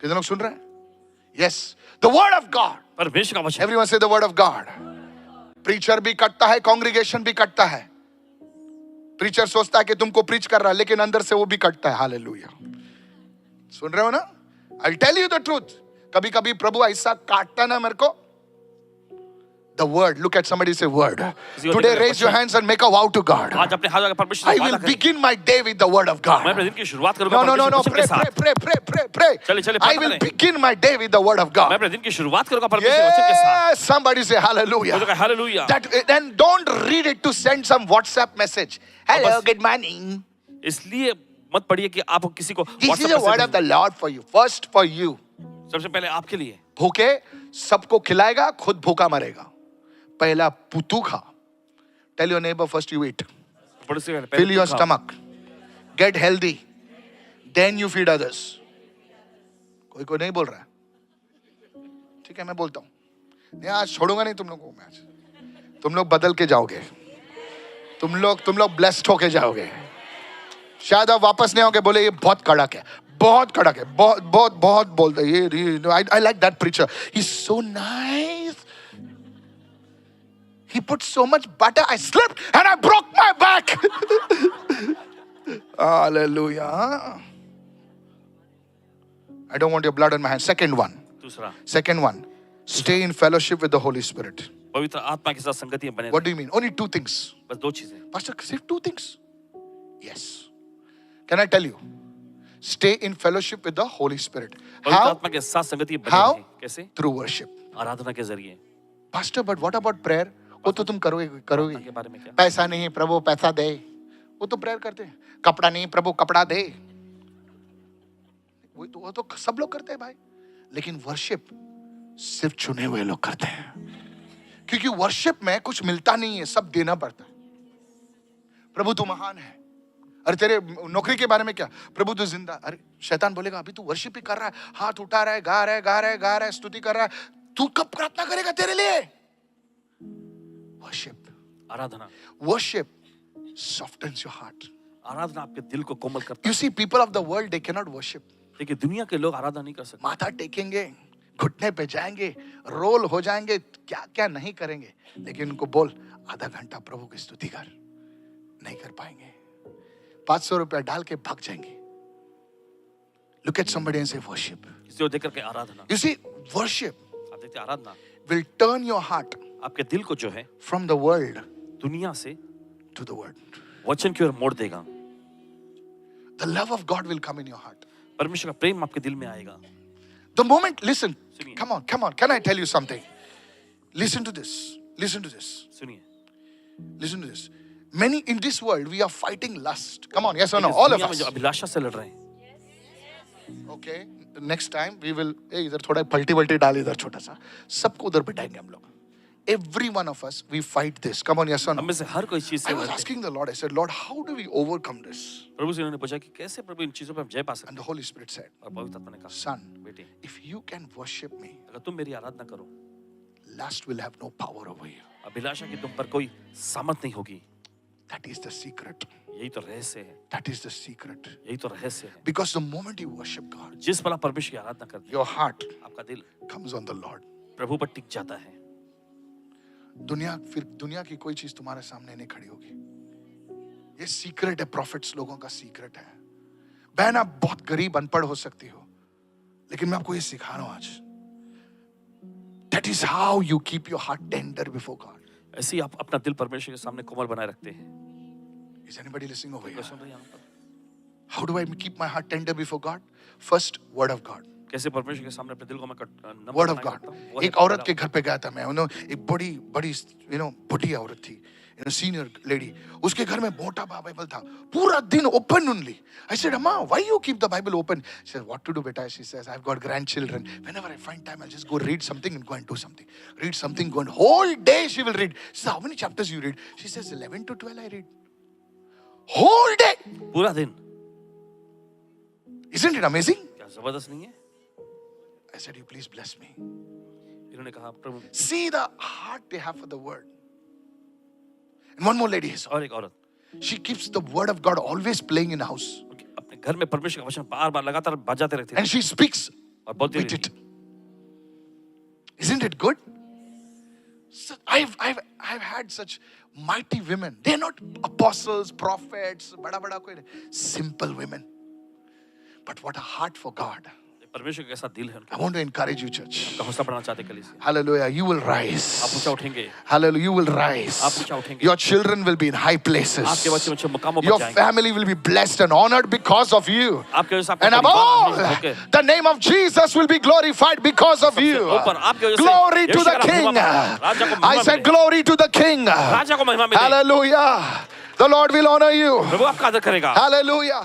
कितने लोग सुन रहे हैं? Yes, the word of God.
परमेश्वर का वचन।
Everyone say the word of God. Preacher भी कटता है, congregation भी कटता है। Preacher सोचता है कि तुमको preach कर रहा है, लेकिन अंदर से वो भी कटता है। Hallelujah. सुन रहे हो ना? I'll tell you the truth. कभी कभी प्रभु ऐसा काटता ना मेरे को. The word. Look at somebody, say word. Today raise your hands and make a vow to God.
आज अपने हाथ लगा परमेश्वर
I
से
will
वादा करें.
begin my day with the word of
मैं
God.
अपने दिन की शुरुआत करूंगा
No.
परमेश्वर के
Pray,
वचन के
pray,
साथ.
pray.
चलिए,
I
प्रार्थना
will
करें.
begin my day with the word of
मैं
God.
अपने दिन की शुरुआत करूंगा परमेश्वर के वचन के साथ.
Yes, somebody say hallelujah.
तो कहा hallelujah.
That then don't read it to send some WhatsApp message. Hello,
बस-
good morning.
इसलिए मत पढ़िए कि आप किसी को
This is
WhatsApp
the word
message
of the Lord for you. First for you.
सबसे पहले आपके लिए.
भूखे सबको खिलाएगा, खुद भूखा मरेगा. पहला तू खा. Tell your neighbor first you eat.
पड़ोसी से पहले
Fill
तुम
your
खाओ.
stomach. Get healthy. Then you feed others. कोई नहीं बोल रहा है. ठीक है, मैं बोलता हूँ. नहीं, आज छोड़ूंगा नहीं तुम लोगों को मैं आज. तुम लोग बदल के जाओगे. तुम लोग ब्लेस्ड होके जाओगे. शायद आप वापस नहीं आओगे, बोले ये बहुत कड़क है, बहुत कड़क है, बहुत बोलते हैं ये. I like that preacher. He's so nice. He put so much butter. I slipped and I broke my back. Hallelujah. I don't want your blood on my hands. Second one. Stay in fellowship with the Holy Spirit.
पवित्र आत्मा के साथ संगति में बने.
What do you mean? Only two things.
बस दो चीजें.
Pastor, say two things. Yes. Can I tell you? Stay in fellowship with the Holy Spirit.
पवित्र
How?
आत्मा के साथ संगति में बने
How?
रहें. कैसे?
Through worship.
आराधना के जरिए.
Pastor, but what about prayer? वो तो तुम
प्रार्थना
करोगे.
के बारे में क्या?
पैसा नहीं प्रभु पैसा दे. वो तो प्रेयर करते हैं. कपड़ा नहीं प्रभु कपड़ा दे. वो तो सब लोग करते हैं भाई. लेकिन वर्शिप सिर्फ चुने हुए लोग करते हैं. क्योंकि वर्शिप में कुछ मिलता नहीं है, सब देना पड़ता है. प्रभु तू महान है. अरे तेरे नौकरी के बारे में क्या? प्रभु तू जिंदा. अरे शैतान बोलेगा अभी तू वर्शिप ही कर रहा है, हाथ उठा रहा है, गा रहा है, स्तुति कर रहा है. तू कब प्रार्थना करेगा तेरे लिए? Worship.
Aradhana.
Worship softens your heart.
आराधना आपके दिल को कोमल करता
You
है.
see, people of the world, they cannot worship.
देखिए दुनिया के लोग आराधना नहीं कर सकते.
माथा टेकेंगे, घुटने पे जाएंगे, रोल हो जाएंगे, क्या क्या नहीं करेंगे. लेकिन उनको बोल आधा घंटा प्रभु की स्तुति कर, नहीं कर पाएंगे. 500 रुपया डाल के भाग जाएंगे. Look at somebody and say worship.
किसी को देख करके आराधना.
You see, worship
आप देखते हैं आराधना
will turn your heart
आपके दिल को जो है
from the world
दुनिया से
to the word.
वचन की ओर मोड़ देगा.
The love of God will come in your heart.
परमेश्वर का प्रेम आपके दिल में आएगा.
The moment, listen,
सुनिए.
come on. Can I tell you something? Listen to this.
सुनिए.
Many in this world, we are fighting lust. Come on, yes or no?
इस
All of
दुनिया में
us.
जो अभिलाषा से लड़ रहे हैं.
Okay, the next time we will, इधर थोड़ा पलटी डाल इधर छोटा सा. सबको उधर बिठाएंगे हम लोग. Every one of us, we fight this. Come on, yes or
हम
no?
में से हर कोई चीज से
I was
लड़ते हैं.
asking the Lord, I said, Lord, how do we overcome this?
प्रभु से उन्होंने पूछा कि कैसे प्रभु इन चीजों पर हम जय पा सकते
And
हैं.
the Holy Spirit said,
और पवित्र आत्मा ने कहा,
Son,
बेटे,
if you can worship me,
अगर तुम मेरी आराधना करो,
lust will have no power over you.
अभिलाषा की तुम पर कोई सामर्थ नहीं होगी.
That is the secret.
यही तो रहस्य है.
That is the secret.
यही तो रहस्य है.
Because the moment you worship God,
जिस पल आप परमेश्वर की आराधना करते
your heart
हैं, आपका दिल
comes on the Lord.
प्रभु पर टिक जाता है.
दुनिया की कोई चीज तुम्हारे सामने नहीं खड़ी होगी. ये सीक्रेट है, प्रॉफिट्स लोगों का सीक्रेट है. बहन आप बहुत गरीब अनपढ़ हो सकती हो, लेकिन मैं आपको ये सिखा रहा हूं आज. That is how you keep your heart tender before God.
ऐसे ही आप अपना दिल परमेश्वर के सामने कोमल बनाए रखते हैं.
Is anybody listening over here?
सुन रहे हैं यहाँ पर?
How do I keep my heart tender before God? First, word of God.
कैसे परमेश्वर के सामने अपने दिल को मैं नम्र
Word of
बनाए
God.
रखता हूँ? वो है
एक औरत
मेरा-
के घर पे गया था मैं. एक बड़ी बुढ़ी औरत थी. Senior lady. उसके घर में मोटा बाइबल था. पूरा दिन open only. I said, Amma, why you keep the Bible open? She said, what to do, beta? She says, I've got grandchildren. Whenever I find time, I'll just go read something and go and do something. Read something, go and whole day she will read. She says, how many chapters you read? She says, 11 to 12 I read. Whole day.
पूरा दिन.
Isn't it amazing?
क्या जबरदस्त नहीं है?
I said, you please bless me.
इन्होंने कहा प्रभु.
See the heart they have for the word. And one more lady,
और एक औरत
she keeps the word of God always playing in the house.
अपने घर में परमेश्वर का वचन बार-बार लगातार बजाते रहते
And
थे
she speaks
और बोलती
with
रहती
it.
थी.
Isn't it good? So I've had such mighty women. They're not apostles, prophets, bada bada koi nahi. Simple women. But what a heart for God.
परमेश्वर का कैसा दिल है उनका।
I want to encourage you, church.
आपका हौसला बढ़ाना चाहते हैं कलीसिया।
Hallelujah. You will
आप
rise.
ऊंचा उठेंगे,
Hallelujah. You will rise.
आप ऊंचा उठेंगे।
Your children will be in high
आपके
places.
बच्चे अच्छे मकामों पर
Your
जाएंगे।
family will be blessed and honored because of you.
आपके वजह से आपका
And
परिवार
above
आशीषित होके,
all, the name of Jesus will be glorified because of you.
ऊपर आपके वजह से
Glory to
यीशु
the
का महिमा
King.
मिले। राजा को महिमा
I said,
मिले।
glory to the King.
राजा को महिमा मिले।
Hallelujah. The Lord will honor you.
प्रभु आपका आदर करेगा।
Hallelujah.